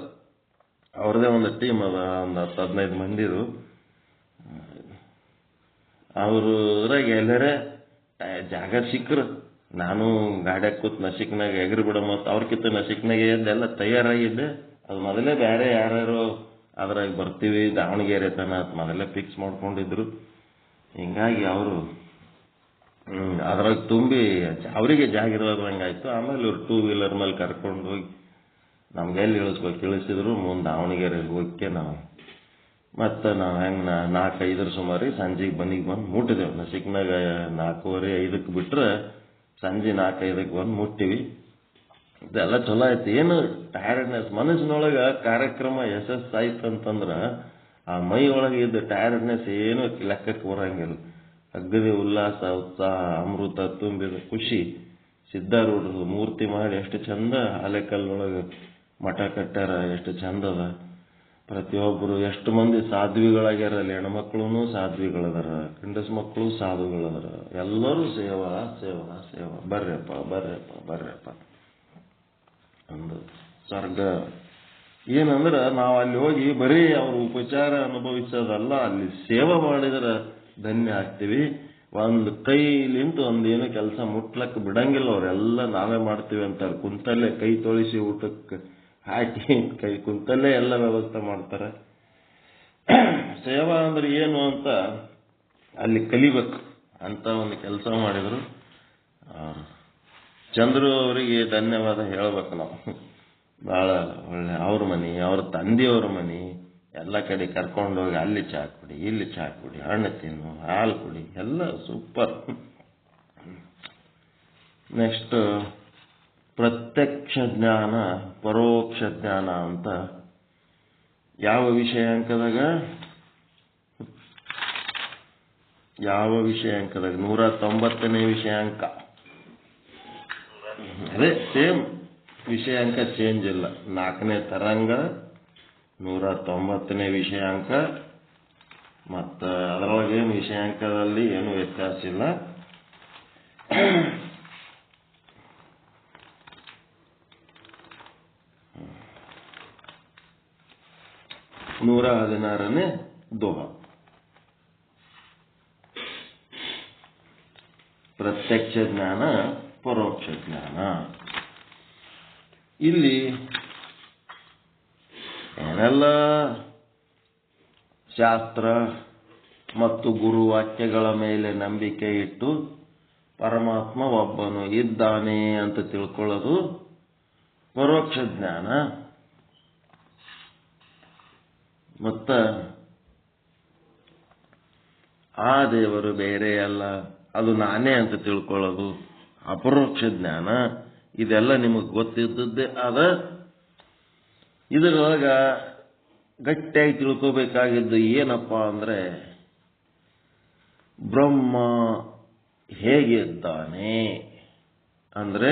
ಅವ್ರದೇ ಒಂದು ಟೀಮ್ ಅದ, ಒಂದು 10-15 ಮಂದಿದು. ಅವ್ರದ್ರಾಗ ಎಲ್ಲರೇ ಜಾಗ ಸಿಕ್ಕರು ನಾನು ಗಾಡ್ಯಾಗ ಕೂತ್ ನಸಿಕ್ನಾಗ ಎಗರಿ ಬಿಡ. ಮತ್ತು ಅವ್ರಕಿತ್ತ ನಸಿಕ್ನಾಗೆ ಎದ್ದೆಲ್ಲ ತಯಾರಾಗಿದ್ದೆ. ಅದು ಮೊದಲೇ ಬೇರೆ ಯಾರ್ಯಾರು ಅದ್ರಾಗ ಬರ್ತೀವಿ ದಾವಣಗೆರೆ ತನ ಮೊದಲೇ ಫಿಕ್ಸ್ ಮಾಡ್ಕೊಂಡಿದ್ರು. ಹಿಂಗಾಗಿ ಅವರು ಅದ್ರಾಗ ತುಂಬಿ ಅವರಿಗೆ ಜಾಗ ಇರೋದಂಗಾಯ್ತು. ಆಮೇಲೆ ಇವ್ರು 2 ವೀಲರ್ ಮೇಲೆ ಕರ್ಕೊಂಡು ಹೋಗಿ ನಮ್ಗೆ ಎಲ್ಲಿ ಇಳಿಸಿದ್ರು. ಮುಂದೆ ದಾವಣಗೆರೆಗೆ ಹೋಗಕ್ಕೆ ನಾವು ಹೆಂಗೆ 4-5 ಸುಮಾರಿಗೆ ಸಂಜೆಗೆ ಬಂದು ಮುಟ್ಟಿದೆವು. ನಸಿಕ್ನಾಗ 4:15 ಬಿಟ್ರೆ ಸಂಜೆ 4-5 ಬಂದು ಮುಟ್ಟಿವಿ. ಇದೆಲ್ಲ ಚಲೋ ಆಯ್ತು. ಏನು ಟಯರ್ಡ್ನೆಸ್ ಮನಸ್ಸಿನೊಳಗೆ ಕಾರ್ಯಕ್ರಮ ಯಶಸ್ಸಾಯ್ತು ಅಂತಂದ್ರೆ ಆ ಮೈ ಒಳಗೆ ಇದ್ದ ಟಯರ್ಡ್ನೆಸ್ ಏನು ಲೆಕ್ಕಕ್ಕೆ ಬರಂಗಿಲ್ಲ. ಅಗ್ಗದಿ ಉಲ್ಲಾಸ, ಉತ್ಸಾಹ, ಅಮೃತ ತುಂಬಿದ ಖುಷಿ. ಸಿದ್ಧಾರೂಢರು ಮೂರ್ತಿ ಮಾಡಿ ಎಷ್ಟು ಚಂದ ಆಲೆಕಲ್ಲೊಳಗೆ ಮಠ ಕಟ್ಟಾರ, ಎಷ್ಟು ಚಂದದ. ಪ್ರತಿಯೊಬ್ಬರು ಎಷ್ಟು ಮಂದಿ ಸಾಧ್ವಿಗಳಾಗ್ಯಾರ. ಅಲ್ಲಿ ಹೆಣ್ಮಕ್ಳು ಸಾಧ್ವಿಗಳದಾರ, ಗಂಡಸ ಮಕ್ಕಳು ಸಾಧುಗಳದಾರ. ಎಲ್ಲರೂ ಸೇವಾ ಬರ್ರಪ್ಪ ಒಂದು ಸ್ವರ್ಗ. ಏನಂದ್ರೆ ನಾವು ಅಲ್ಲಿ ಹೋಗಿ ಬರೀ ಅವ್ರ ಉಪಚಾರ ಅನುಭವಿಸೋದಲ್ಲ, ಅಲ್ಲಿ ಸೇವೆ ಮಾಡಿದ್ರೆ ಧನ್ಯ ಆಗ್ತೀವಿ. ಒಂದು ಕೈಲಿಂತ ಒಂದೇನು ಕೆಲಸ ಮುಟ್ಲಕ್ಕೆ ಬಿಡಂಗಿಲ್ಲ. ಅವರೆಲ್ಲ ನಾವೇ ಮಾಡ್ತೀವಿ ಅಂತಾರೆ. ಕುಂತಲ್ಲೇ ಕೈ ತೊಳಿಸಿ ಊಟಕ್ಕೆ ಹಾಕಿ ಕುಂತಲ್ಲೇ ಎಲ್ಲ ವ್ಯವಸ್ಥೆ ಮಾಡ್ತಾರೆ. ಸೇವಾ ಅಂದ್ರೆ ಏನು ಅಂತ ಅಲ್ಲಿ ಕಲಿಬೇಕು ಅಂತ ಒಂದು ಕೆಲಸ ಮಾಡಿದ್ರು. ಚಂದ್ರು ಅವರಿಗೆ ಧನ್ಯವಾದ ಹೇಳ್ಬೇಕು ನಾವು. ಭಾಳ ಒಳ್ಳೆ ಅವ್ರ ಮನೆ, ಅವ್ರ ತಂದೆಯವ್ರ ಮನೆ ಎಲ್ಲ ಕಡೆ ಕರ್ಕೊಂಡೋಗಿ ಅಲ್ಲಿ ಚಹಾ ಕುಡಿ, ಇಲ್ಲಿ ಚಹಾ ಕುಡಿ, ಹಣ್ಣು ತಿನ್ನು, ಹಾಲು ಕುಡಿ, ಎಲ್ಲ ಸೂಪರ್. ನೆಕ್ಸ್ಟ್ ಪ್ರತ್ಯಕ್ಷ ಜ್ಞಾನ, ಪರೋಕ್ಷ ಜ್ಞಾನ ಅಂತ ಯಾವ ವಿಷಯ ಅಂಕದಾಗ ಯಾವ ವಿಷಯಾಂಕದಾಗ? 190ನೇ ವಿಷಯಾಂಕ. ಅದೇ ಸೇಮ್ ವಿಷಯಾಂಕ, ಚೇಂಜ್ ಇಲ್ಲ. 4ನೇ ತರಂಗ, 190ನೇ ವಿಷಯಾಂಕ. ಮತ್ತು ಅದರೊಳಗೇನು ವಿಷಯಾಂಕದಲ್ಲಿ ಏನು ವ್ಯತ್ಯಾಸ ಇಲ್ಲ. 116ನೇ ದೋಹ. ಪ್ರತ್ಯಕ್ಷ ಜ್ಞಾನ, ಪರೋಕ್ಷ ಜ್ಞಾನ. ಇಲ್ಲಿ ಏನೆಲ್ಲ ಶಾಸ್ತ್ರ ಮತ್ತು ಗುರುವಾಕ್ಯಗಳ ಮೇಲೆ ನಂಬಿಕೆ ಇಟ್ಟು ಪರಮಾತ್ಮ ಒಬ್ಬನು ಇದ್ದಾನೆ ಅಂತ ತಿಳ್ಕೊಳ್ಳೋದು ಪರೋಕ್ಷ ಜ್ಞಾನ. ಮತ್ತ ಆ ದೇವರು ಬೇರೆ ಅಲ್ಲ, ಅದು ನಾನೇ ಅಂತ ತಿಳ್ಕೊಳ್ಳೋದು ಅಪರೋಕ್ಷ ಜ್ಞಾನ. ಇದೆಲ್ಲ ನಿಮಗೆ ಗೊತ್ತಿದ್ದದ್ದೇ ಆದ. ಇದರೊಳಗ ಗಟ್ಟಿಯಾಗಿ ತಿಳ್ಕೋಬೇಕಾಗಿದ್ದು ಏನಪ್ಪ ಅಂದ್ರೆ, ಬ್ರಹ್ಮ ಹೇಗಿದ್ದಾನೆ ಅಂದ್ರೆ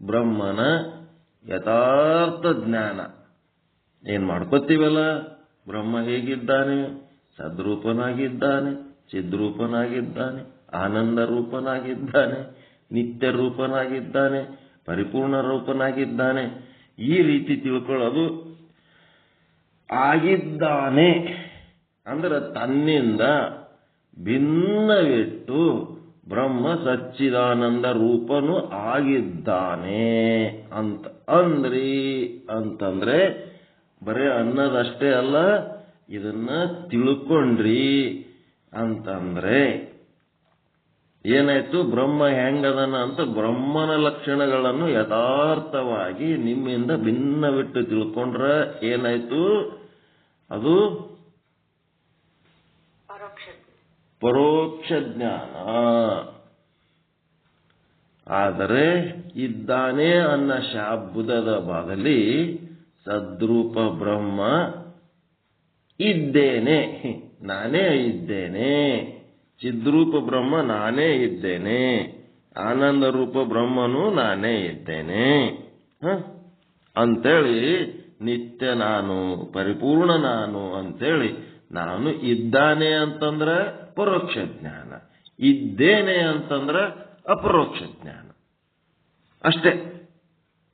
ಬ್ರಹ್ಮನ ಯಥಾರ್ಥ ಜ್ಞಾನ. ಏನ್ ಮಾಡ್ಕೋತೀವಲ್ಲ, ಬ್ರಹ್ಮ ಹೇಗಿದ್ದಾನೆ? ಸದ್ರೂಪನಾಗಿದ್ದಾನೆ, ಚಿದ್ರೂಪನಾಗಿದ್ದಾನೆ, ಆನಂದ ರೂಪನಾಗಿದ್ದಾನೆ, ನಿತ್ಯ ರೂಪನಾಗಿದ್ದಾನೆ, ಪರಿಪೂರ್ಣ ರೂಪನಾಗಿದ್ದಾನೆ. ಈ ರೀತಿ ತಿಳ್ಕೊಳ್ಳೋದು. ಆಗಿದ್ದಾನೆ ಅಂದ್ರೆ ತನ್ನಿಂದ ಭಿನ್ನವಿಟ್ಟು ಬ್ರಹ್ಮ ಸಚ್ಚಿದಾನಂದ ರೂಪನು ಆಗಿದ್ದಾನೆ ಅಂತ ಅಂತಂದ್ರೆ ಬರೇ ಅನ್ನದಷ್ಟೇ ಅಲ್ಲ, ಇದನ್ನ ತಿಳ್ಕೊಂಡ್ರಿ ಅಂತಂದ್ರೆ ಏನಾಯ್ತು? ಬ್ರಹ್ಮ ಹೆಂಗದನ ಅಂತ ಬ್ರಹ್ಮನ ಲಕ್ಷಣಗಳನ್ನು ಯಥಾರ್ಥವಾಗಿ ನಿಮ್ಮಿಂದ ಭಿನ್ನವಿಟ್ಟು ತಿಳ್ಕೊಂಡ್ರ ಏನಾಯ್ತು? ಅದು ಪರೋಕ್ಷ ಜ್ಞಾನ. ಆದರೆ ಇದ್ದಾನೆ ಅನ್ನ ಶಾಬ್ದದ ಬದಲಿ ಸದ್ರೂಪ ಬ್ರಹ್ಮ ಇದ್ದೇನೆ, ನಾನೇ ಇದ್ದೇನೆ. ಚಿದ್ರೂಪ ಬ್ರಹ್ಮ ನಾನೇ ಇದ್ದೇನೆ, ಆನಂದ ರೂಪ ಬ್ರಹ್ಮನು ನಾನೇ ಇದ್ದೇನೆ ಅಂತೇಳಿ, ನಿತ್ಯ ನಾನು, ಪರಿಪೂರ್ಣ ನಾನು ಅಂತೇಳಿ, ನಾನು ಇದ್ದಾನೆ ಅಂತಂದ್ರ ಪರೋಕ್ಷ ಜ್ಞಾನ, ಇದ್ದೇನೆ ಅಂತಂದ್ರ ಅಪರೋಕ್ಷ ಜ್ಞಾನ. ಅಷ್ಟೇ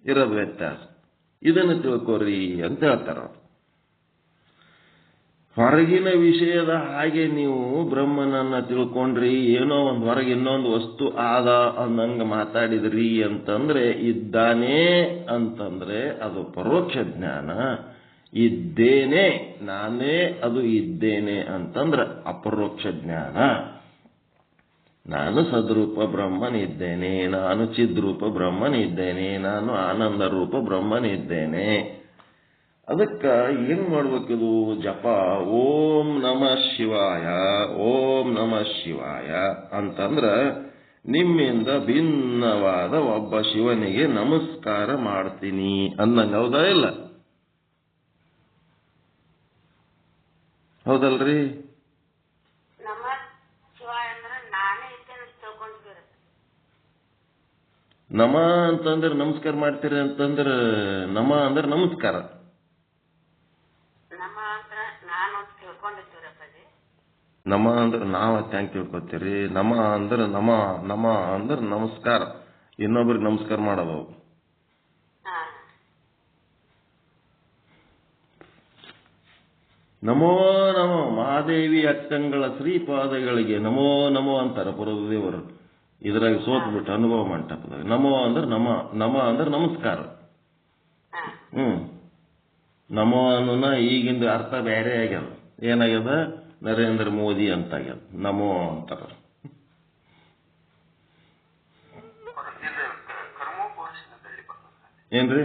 ಇರೋದು ವ್ಯತ್ಯಾಸ. ಇದನ್ನು ತಿಳ್ಕೋರಿ ಅಂತ ಹೇಳ್ತಾರ. ಹೊರಗಿನ ವಿಷಯದ ಹಾಗೆ ನೀವು ಬ್ರಹ್ಮನನ್ನ ತಿಳ್ಕೊಂಡ್ರಿ, ಏನೋ ಒಂದು ಹೊರಗೆ ಇನ್ನೊಂದು ವಸ್ತು ಆದ ಅಂದಂಗ ಮಾತಾಡಿದ್ರಿ ಅಂತಂದ್ರೆ, ಇದ್ದಾನೆ ಅಂತಂದ್ರೆ ಅದು ಪರೋಕ್ಷ ಜ್ಞಾನ. ಇದ್ದೇನೆ, ನಾನೇ ಅದು ಇದ್ದೇನೆ ಅಂತಂದ್ರೆ ಅಪರೋಕ್ಷ ಜ್ಞಾನ. ನಾನು ಸದ್ರೂಪ ಬ್ರಹ್ಮನಿದ್ದೇನೆ, ನಾನು ಚಿದ್ರೂಪ ಬ್ರಹ್ಮನಿದ್ದೇನೆ, ನಾನು ಆನಂದ ರೂಪ ಬ್ರಹ್ಮನಿದ್ದೇನೆ. ಅದಕ್ಕೆ ಏನ್ ಮಾಡ್ಬೇಕಿದು? ಜಪ ಓಂ ನಮಃ ಶಿವಾಯ, ಓಂ ನಮಃ ಶಿವಾಯ ಅಂತಂದ್ರ ನಿಮ್ಮಿಂದ ಭಿನ್ನವಾದ ಒಬ್ಬ ಶಿವನಿಗೆ ನಮಸ್ಕಾರ ಮಾಡ್ತೀನಿ ಅಂದಂಗ. ಹೌದಾ ಇಲ್ಲ? ಹೌದಲ್ರಿ? ನಮ ಅಂತಂದ್ರೆ ನಮಸ್ಕಾರ ಮಾಡ್ತೀರಿ ಅಂತಂದ್ರೆ, ನಮ ಅಂದ್ರೆ ನಮಸ್ಕಾರ. ನಮ ಅಂದ್ರೆ ನಾವ್ ಹೆಂಗ್ ತಿಳ್ಕೊತೀರಿ? ನಮ ಅಂದ್ರೆ ನಮ ಅಂದ್ರೆ ನಮಸ್ಕಾರ, ಇನ್ನೊಬ್ರಿಗೆ ನಮಸ್ಕಾರ ಮಾಡೋದು. ನಮೋ ನಮೋ ಮಹಾದೇವಿ ಅಕ್ಕಂಗಳ ಶ್ರೀಪಾದಗಳಿಗೆ ನಮೋ ನಮೋ ಅಂತಾರ ಪುರದೇವರು. ಇದ್ರಾಗ ಸೋತ್ಬಿಟ್ಟು ಅನುಭವ ಮಂಟಪದಾಗ ನಮೋ ಅಂದ್ರೆ ನಮ ಅಂದ್ರೆ ನಮಸ್ಕಾರ. ನಮೋ ಅನ್ನೋನ ಈಗಿಂದ ಅರ್ಥ ಬೇರೆ ಆಗ್ಯದ. ಏನಾಗ್ಯದ? ನರೇಂದ್ರ ಮೋದಿ ಅಂತ ಆಗ್ಯದ. ನಮೋ ಅಂತಾರ. ಏನ್ರಿ?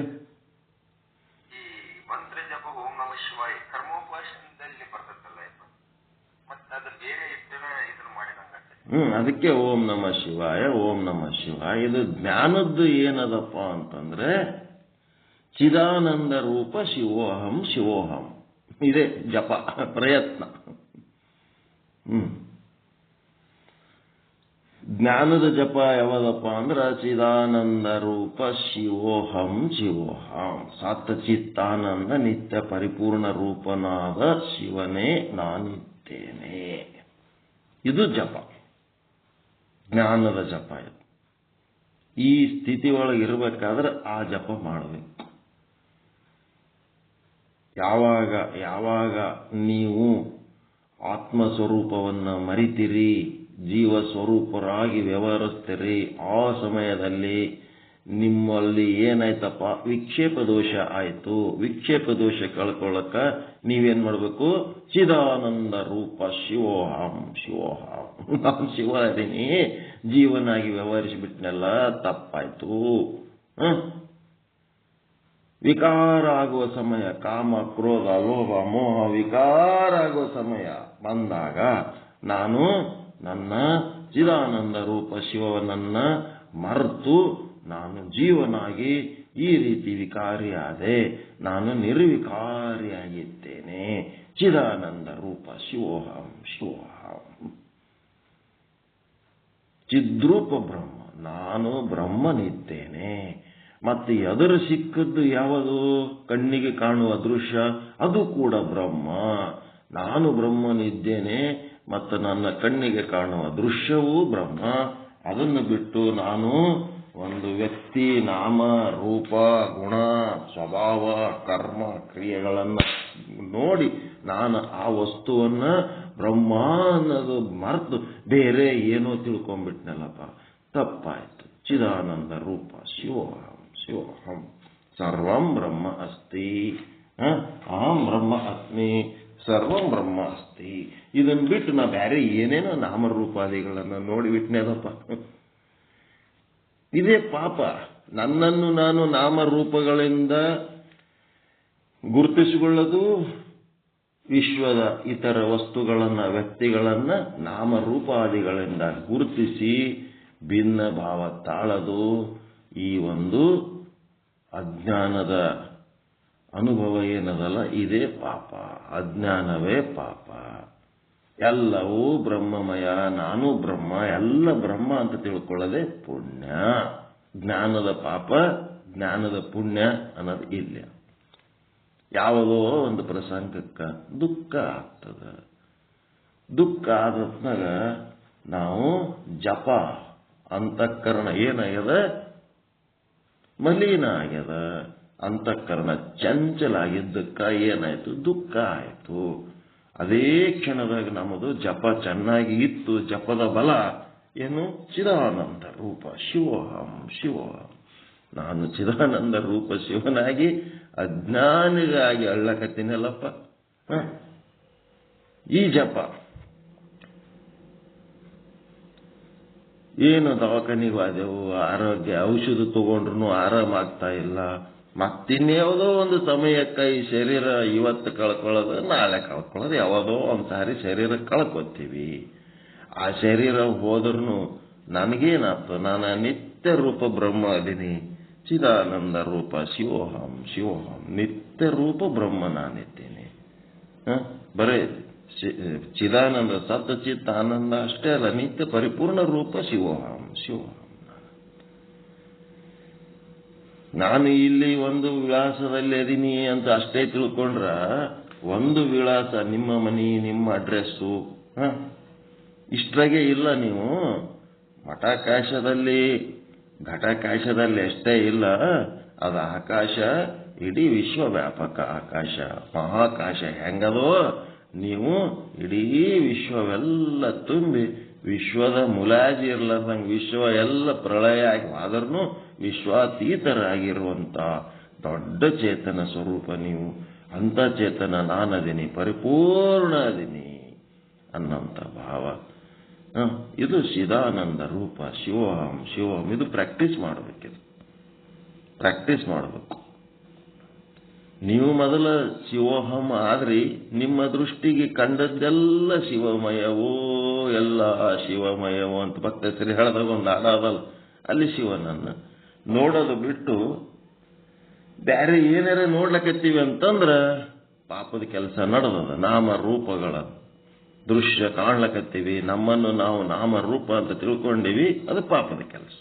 ಅದಕ್ಕೆ ಓಂ ನಮಃ ಶಿವಾಯ, ಓಂ ನಮಃ ಶಿವಾಯ. ಇದು ಜ್ಞಾನದ್ದು ಏನದಪ್ಪ ಅಂತಂದ್ರೆ, ಚಿದಾನಂದ ರೂಪ ಶಿವೋಹಂ ಶಿವೋಹಂ. ಇದೇ ಜಪ ಪ್ರಯತ್ನ. ಜ್ಞಾನದ ಜಪ ಯಾವದಪ್ಪ ಅಂದ್ರ ಚಿದಾನಂದ ರೂಪ ಶಿವೋಹಂ ಶಿವೋಹಂ. ಸತ್ಚಿತ್ತಾನಂದ ನಿತ್ಯ ಪರಿಪೂರ್ಣ ರೂಪನಾದ ಶಿವನೇ ನಾನಿದ್ದೇನೆ. ಇದು ಜಪ, ಜ್ಞಾನದ ಜಪ. ಇದು ಈ ಸ್ಥಿತಿ ಒಳಗೆ ಇರಬೇಕಾದ್ರೆ ಆ ಜಪ ಮಾಡಬೇಕು. ಯಾವಾಗ ನೀವು ಆತ್ಮಸ್ವರೂಪವನ್ನು ಮರಿತೀರಿ, ಜೀವ ಸ್ವರೂಪರಾಗಿ ವ್ಯವಹರಿಸ್ತೀರಿ, ಆ ಸಮಯದಲ್ಲಿ ನಿಮ್ಮಲ್ಲಿ ಏನಾಯ್ತಪ್ಪ, ವಿಕ್ಷೇಪ ದೋಷ ಆಯ್ತು. ವಿಕ್ಷೇಪ ದೋಷ ಕಳ್ಕೊಳ್ಳಕ ನೀವೇನ್ ಮಾಡ್ಬೇಕು? ಚಿದಾನಂದ ರೂಪ ಶಿವೋಹಂ ಶಿವೋಹಂ. ನಾನು ಶಿವ ಅದೀನಿ, ಜೀವನಾಗಿ ವ್ಯವಹರಿಸಿಬಿಟ್ನೆಲ್ಲ, ತಪ್ಪಾಯ್ತು. ವಿಕಾರ ಆಗುವ ಸಮಯ, ಕಾಮ ಕ್ರೋಧ ಲೋಭ ಮೋಹ ವಿಕಾರ ಆಗುವ ಸಮಯ ಬಂದಾಗ ನಾನು ನನ್ನ ಚಿದಾನಂದ ರೂಪ ಶಿವನನ್ನ ಮರೆತು ನಾನು ಜೀವನಾಗಿ ಈ ರೀತಿ ವಿಕಾರಿಯಾದೆ. ನಾನು ನಿರ್ವಿಕಾರಿಯಾಗಿದ್ದೇನೆ. ಚಿದಾನಂದ ರೂಪ ಶಿವೋಹಂ ಶಿವೋಹಂ. ಚಿದ್ರೂಪ ಬ್ರಹ್ಮ, ನಾನು ಬ್ರಹ್ಮನಿದ್ದೇನೆ. ಮತ್ತೆ ಎದುರು ಸಿಕ್ಕದ್ದು ಯಾವುದು? ಕಣ್ಣಿಗೆ ಕಾಣುವ ದೃಶ್ಯ, ಅದು ಕೂಡ ಬ್ರಹ್ಮ. ನಾನು ಬ್ರಹ್ಮನಿದ್ದೇನೆ ಮತ್ತು ನನ್ನ ಕಣ್ಣಿಗೆ ಕಾಣುವ ದೃಶ್ಯವೂ ಬ್ರಹ್ಮ. ಅದನ್ನು ಬಿಟ್ಟು ನಾನು ಒಂದು ವ್ಯಕ್ತಿ, ನಾಮ ರೂಪ ಗುಣ ಸ್ವಭಾವ ಕರ್ಮ ಕ್ರಿಯೆಗಳನ್ನು ನೋಡಿ ನಾನು ಆ ವಸ್ತುವನ್ನ ಬ್ರಹ್ಮ ಅನ್ನೋದು ಮರೆತು ಬೇರೆ ಏನೋ ತಿಳ್ಕೊಂಡ್ಬಿಟ್ನಲ್ಲಪ್ಪ, ತಪ್ಪಾಯ್ತು. ಚಿದಾನಂದ ರೂಪ ಶಿವೋಹಂ ಶಿವೋಹಂ. ಸರ್ವಂ ಬ್ರಹ್ಮ ಅಸ್ತಿ, ಅಹಂ ಬ್ರಹ್ಮ ಅಸ್ಮಿ, ಸರ್ವಂ ಬ್ರಹ್ಮ ಅಸ್ತಿ. ಇದನ್ನ ಬಿಟ್ಟು ನಾ ಬೇರೆ ಏನೇನೋ ನಾಮರೂಪಾದಿಗಳನ್ನು ನೋಡಿಬಿಟ್ನೇದಪ್ಪ. ಇದೇ ಪಾಪ. ನನ್ನನ್ನು ನಾನು ನಾಮರೂಪಗಳಿಂದ ಗುರುತಿಸಿಕೊಳ್ಳೋದು, ವಿಶ್ವದ ಇತರ ವಸ್ತುಗಳನ್ನ ವ್ಯಕ್ತಿಗಳನ್ನ ನಾಮರೂಪಾದಿಗಳಿಂದ ಗುರುತಿಸಿ ಭಿನ್ನ ಭಾವ ತಾಳದು, ಈ ಒಂದು ಅಜ್ಞಾನದ ಅನುಭವ ಏನದಲ್ಲ, ಇದೇ ಪಾಪ. ಅಜ್ಞಾನವೇ ಪಾಪ. ಎಲ್ಲವೂ ಬ್ರಹ್ಮಮಯ, ನಾನು ಬ್ರಹ್ಮ, ಎಲ್ಲ ಬ್ರಹ್ಮ ಅಂತ ತಿಳ್ಕೊಳ್ಳೋದೇ ಪುಣ್ಯ. ಜ್ಞಾನದ ಪಾಪ, ಜ್ಞಾನದ ಪುಣ್ಯ ಅನ್ನೋದು ಇಲ್ಲ. ಯಾವುದೋ ಒಂದು ಪ್ರಸಂಗಕ್ಕೆ ದುಃಖ ಆಗ್ತದ. ದುಃಖ ಆದತ್ನಾಗ ನಾವು ಜಪ, ಅಂತಃಕರಣ ಏನಾಗ್ಯದ? ಮಲೀನ ಆಗ್ಯದ. ಅಂತಃಕರಣ ಚಂಚಲ ಆಗಿದ್ದಕ್ಕ ಏನಾಯ್ತು? ದುಃಖ ಆಯ್ತು. ಅದೇ ಕ್ಷಣದಾಗ ನಮ್ಮದು ಜಪ ಚೆನ್ನಾಗಿ ಇತ್ತು. ಜಪದ ಬಲ ಏನು? ಚಿದಾನಂದ ರೂಪ ಶಿವೋಹಂ ಶಿವೋಹಂ. ನಾನು ಚಿದಾನಂದ ರೂಪ ಶಿವನಾಗಿ ಅಜ್ಞಾನಿಗಾಗಿ ಅಳ್ಳಕತ್ತೀನಲ್ಲಪ್ಪ. ಈ ಜಪ ಏನು ದವಾಖಾನಿಗೆ ಹೋದೆವು, ಆರೋಗ್ಯ ಔಷಧ ತಗೊಂಡ್ರು ಆರಾಮಾಗ್ತಾ ಇಲ್ಲ. ಮತ್ತಿನ್ಯಾವುದೋ ಒಂದು ಸಮಯಕ್ಕೆ ಈ ಶರೀರ ಇವತ್ತು ಕಳ್ಕೊಳ್ಳೋದು, ನಾಳೆ ಕಳ್ಕೊಳ್ಳೋದು, ಯಾವುದೋ ಒಂದು ಸಾರಿ ಶರೀರ ಕಳ್ಕೊತೀವಿ. ಆ ಶರೀರ ಹೋದ್ರೂ ನನಗೇನಾಯ್ತು? ನಾನು ನಿತ್ಯ ರೂಪ ಬ್ರಹ್ಮ ಅದೀನಿ. ಚಿದಾನಂದ ರೂಪ ಶಿವೋಹಂ ಶಿವೋಹಂ. ನಿತ್ಯ ರೂಪ ಬ್ರಹ್ಮ ನಾನಿದ್ದೇನೆ. ಬರೇ ಚಿದಾನಂದ ಸತ್ಚಿತ್ ಆನಂದ ಅಷ್ಟೇ ಅಲ್ಲ, ನಿತ್ಯ ಪರಿಪೂರ್ಣ ರೂಪ ಶಿವೋಹಂ ಶಿವೋಹಂ. ನಾನು ಇಲ್ಲಿ ಒಂದು ವಿಳಾಸದಲ್ಲಿ ಅದೀನಿ ಅಂತ ಅಷ್ಟೇ ತಿಳ್ಕೊಂಡ್ರ, ಒಂದು ವಿಳಾಸ, ನಿಮ್ಮ ಮನಿ, ನಿಮ್ಮ ಅಡ್ರೆಸ್ಸು ಇಷ್ಟ್ರಾಗೆ ಇಲ್ಲ. ನೀವು ಮಠಾಕಾಶದಲ್ಲಿ ಘಟಾಕಾಶದಲ್ಲಿ ಅಷ್ಟೇ ಇಲ್ಲ, ಅದು ಆಕಾಶ, ಇಡೀ ವಿಶ್ವವ್ಯಾಪಕ ಆಕಾಶ, ಮಹಾಕಾಶ ಹೆಂಗದೋ ನೀವು ಇಡೀ ವಿಶ್ವವೆಲ್ಲ ತುಂಬಿ ವಿಶ್ವದ ಮುಲಾಜಿ ಇರ್ಲಾರ್ದಂಗೆ ವಿಶ್ವ ಎಲ್ಲ ಪ್ರಳಯ ಆಗಿ ಆದ್ರೂ ವಿಶ್ವಾತೀತರಾಗಿರುವಂತ ದೊಡ್ಡ ಚೇತನ ಸ್ವರೂಪ ನೀವು. ಅಂತ ಚೇತನ ನಾನದೀನಿ, ಪರಿಪೂರ್ಣ ಅದೀನಿ ಅನ್ನಂತ ಭಾವ. ಇದು ಚಿದಾನಂದ ರೂಪ ಶಿವೋಹಂ ಶಿವೋಹಂ. ಇದು ಪ್ರಾಕ್ಟೀಸ್ ಮಾಡಬೇಕಿದು, ಪ್ರಾಕ್ಟೀಸ್ ಮಾಡಬೇಕು. ನೀವು ಮೊದಲ ಶಿವೋಹಂ ಆದ್ರಿ, ನಿಮ್ಮ ದೃಷ್ಟಿಗೆ ಕಂಡದ್ದೆಲ್ಲ ಶಿವಮಯವೋ, ಎಲ್ಲ ಶಿವಮಯವೋ ಅಂತ ಭಕ್ತ ಶ್ರೀ ಹೇಳ್ದಾಗ ಒಂದು ಹಾಡಾದಲ್ಲ, ಅಲ್ಲಿ ಶಿವನನ್ನ ನೋಡೋದು ಬಿಟ್ಟು ಬೇರೆ ಏನಾರ ನೋಡ್ಲಕತ್ತೀವಿ ಅಂತಂದ್ರ ಪಾಪದ ಕೆಲಸ ನಡೆದದ. ನಾಮ ರೂಪಗಳ ದೃಶ್ಯ ಕಾಣ್ಲಕತ್ತೀವಿ, ನಮ್ಮನ್ನು ನಾವು ನಾಮರೂಪ ಅಂತ ತಿಳ್ಕೊಂಡಿವಿ, ಅದು ಪಾಪದ ಕೆಲಸ,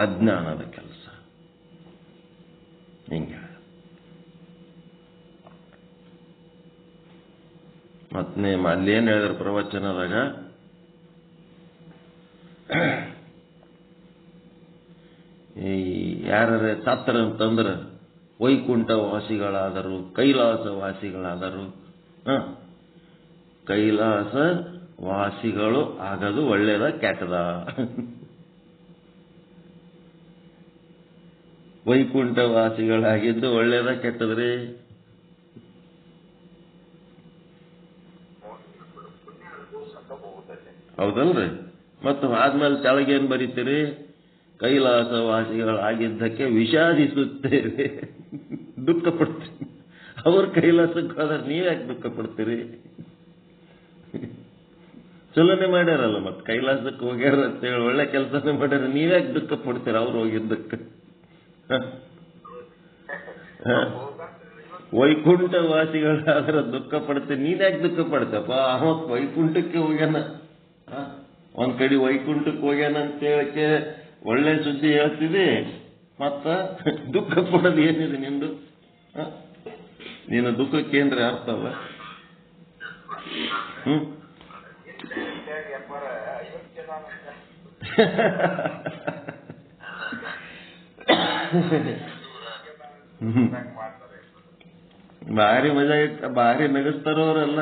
ಅಜ್ಞಾನದ ಕೆಲಸ. ಹಿಂಗೆ ಮತ್ತೆ ಅಲ್ಲೇನು ಹೇಳಿದ್ರು ಪ್ರವಚನದಾಗ, ಈ ಯಾರೇ ಸತ್ರ ಅಂತಂದ್ರೆ ವೈಕುಂಠ ವಾಸಿಗಳಾದರು, ಕೈಲಾಸ ವಾಸಿಗಳಾದರು. ಕೈಲಾಸ ವಾಸಿಗಳು ಆಗದು ಒಳ್ಳೇದ ಕೆಟ್ಟದ? ವೈಕುಂಠ ವಾಸಿಗಳಾಗಿದ್ದು ಒಳ್ಳೇದ ಕೆಟ್ಟದ್ರಿ? ಹೌದಲ್ರಿ? ಮತ್ತು ಆದ್ಮೇಲೆ ಕೆಳಗೇನ್ ಬರೀತೀರಿ? ಕೈಲಾಸ ವಾಸಿಗಳಾಗಿದ್ದಕ್ಕೆ ವಿಷಾದಿಸುತ್ತೇವೆ, ದುಃಖ ಪಡ್ತೀರಿ. ಅವ್ರ ಕೈಲಾಸಕ್ಕೆ ಹೋದ್ರೆ ನೀವ್ಯಾಕೆ ದುಃಖ ಪಡ್ತೀರಿ? ಚಲೋನೆ ಮಾಡ್ಯಾರಲ್ಲ, ಮತ್ತೆ ಕೈಲಾಸಕ್ಕೆ ಹೋಗ್ಯಾರ ಅಂತೇಳಿ ಒಳ್ಳೆ ಕೆಲಸನೇ ಮಾಡ್ಯಾರ, ನೀವ್ಯಾಕೆ ದುಃಖ ಪಡ್ತೀರ ಅವ್ರು ಹೋಗಿದ್ದಕ್ಕೆ? ವೈಕುಂಠ ವಾಸಿಗಳಾದ್ರೆ ದುಃಖ ಪಡ್ತೀರಿ, ನೀನ್ಯಾಕೆ ದುಃಖ ಪಡ್ತಪ್ಪ? ಅವತ್ ವೈಕುಂಠಕ್ಕೆ ಹೋಗ್ಯಾನ, ಒಂದ್ ಕಡೆ ವೈಕುಂಠಕ್ಕೆ ಹೋಗ್ಯಾನ ಅಂತ ಹೇಳಕ್ಕೆ ಒಳ್ಳೆ ಸುದ್ದಿ ಹೇಳ್ತಿದೆ, ಮತ್ತ ದುಃಖ ಪಡೋದು ಏನಿದೆ ನಿಂದು? ನೀನು ದುಃಖಕ್ಕೇನ್ರಿ ಅರ್ಥ ಅಲ್ಲ? ಭಾರಿ ಮಜಾ ಇಟ್ಟ, ಭಾರಿ ನಗಿಸ್ತಾರವರೆಲ್ಲ.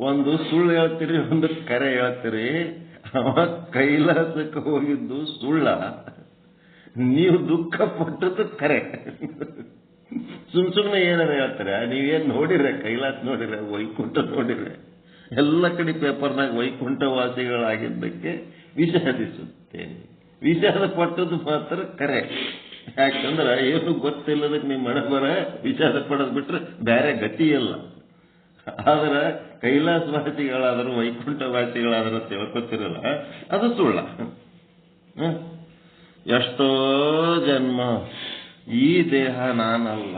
ಒಂದು ಸುಳ್ಳು ಹೇಳ್ತೀರಿ, ಒಂದು ಕರೆ ಹೇಳ್ತೀರಿ. ಅವ ಕೈಲಾಸಕ್ಕೆ ಹೋಗಿದ್ದು ಸುಳ್ಳ, ನೀವು ದುಃಖ ಪಟ್ಟದ್ದು ಕರೆ. ಸುಮ್ನೆ ಏನಾರ ಹೇಳ್ತಾರೆ. ನೀವೇನ್ ನೋಡಿರ? ಕೈಲಾಸ ನೋಡಿರ? ವೈಕುಂಠ ನೋಡಿರ? ಎಲ್ಲ ಕಡೆ ಪೇಪರ್ನಾಗ ವೈಕುಂಠ ವಾಸಿಗಳಾಗಿದ್ದಕ್ಕೆ ವಿಷಾದಿಸುತ್ತೇನೆ. ವಿಷಾದ ಪಟ್ಟದ್ದು ಮಾತ್ರ ಕರೆ. ಯಾಕಂದ್ರೆ ಏನು ಗೊತ್ತಿಲ್ಲದಕ್ಕೆ ನಿಮ್ಮ ಮನೆ ಬರ ವಿಷಾದ ಪಡೋದು ಬಿಟ್ರೆ ಬೇರೆ ಗತಿಯಲ್ಲ. ಆದ್ರೆ ಕೈಲಾಸವಾಸಿಗಳಾದರೂ ವೈಕುಂಠವಾಸಿಗಳಾದರೂ ತಿಳ್ಕೊತಿರಲ್ಲ, ಅದು ಸುಳ್ಳ. ಎಷ್ಟೋ ಜನ್ಮ ಈ ದೇಹ ನಾನಲ್ಲ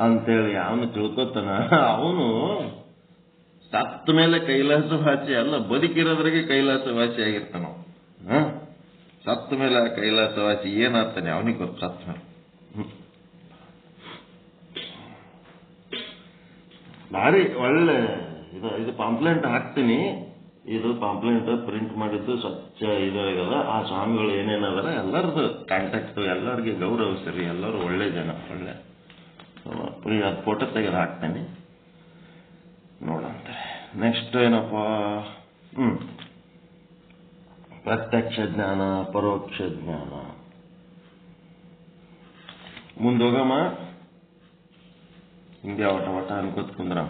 ಅಂತೇಳಿ ಅವನು ತಿಳ್ಕೊತಾನ, ಅವನು ಸತ್ತ ಮೇಲೆ ಕೈಲಾಸವಾಸಿ ಅಲ್ಲ, ಬದುಕಿರೋದ್ರಿಗೆ ಕೈಲಾಸವಾಸಿ ಆಗಿರ್ತಾನ. ಸತ್ತ ಮೇಲೆ ಕೈಲಾಸವಾಸಿ ಏನಾಗ್ತಾನೆ ಅವನಿಗೆ ಗೊತ್ತು. ಸತ್ತ ಮೇಲೆ ಭಾರಿ ಒಳ್ಳೆ ಇದು ಪಾಂಪ್ಲೆಂಟ್ ಹಾಕ್ತೀನಿ. ಇದು ಪಾಂಪ್ಲೆಂಟ್ ಪ್ರಿಂಟ್ ಮಾಡಿದ್ದು ಸ್ವಚ್ಛ ಇದಾಗದ. ಆ ಸ್ವಾಮಿಗಳು ಏನೇನದಾರ ಎಲ್ಲರದು ಕಾಂಟ್ಯಾಕ್ಟ್, ಎಲ್ಲರಿಗೆ ಗೌರವಿಸ್ರಿ, ಎಲ್ಲರೂ ಒಳ್ಳೆ ಜನ, ಒಳ್ಳೆ. ಅದು ಫೋಟೋ ತೆಗೆದು ಹಾಕ್ತೇನೆ, ನೋಡಂತ. ನೆಕ್ಸ್ಟ್ ಏನಪ್ಪ? ಪ್ರತ್ಯಕ್ಷ ಜ್ಞಾನ, ಪರೋಕ್ಷ ಜ್ಞಾನ. ಮುಂದೋಗಮ್ಮ, ಹಿಂಗೆ ವಟ ವಟ ಅನ್ಕೋತ ಕುಂದ್ರ.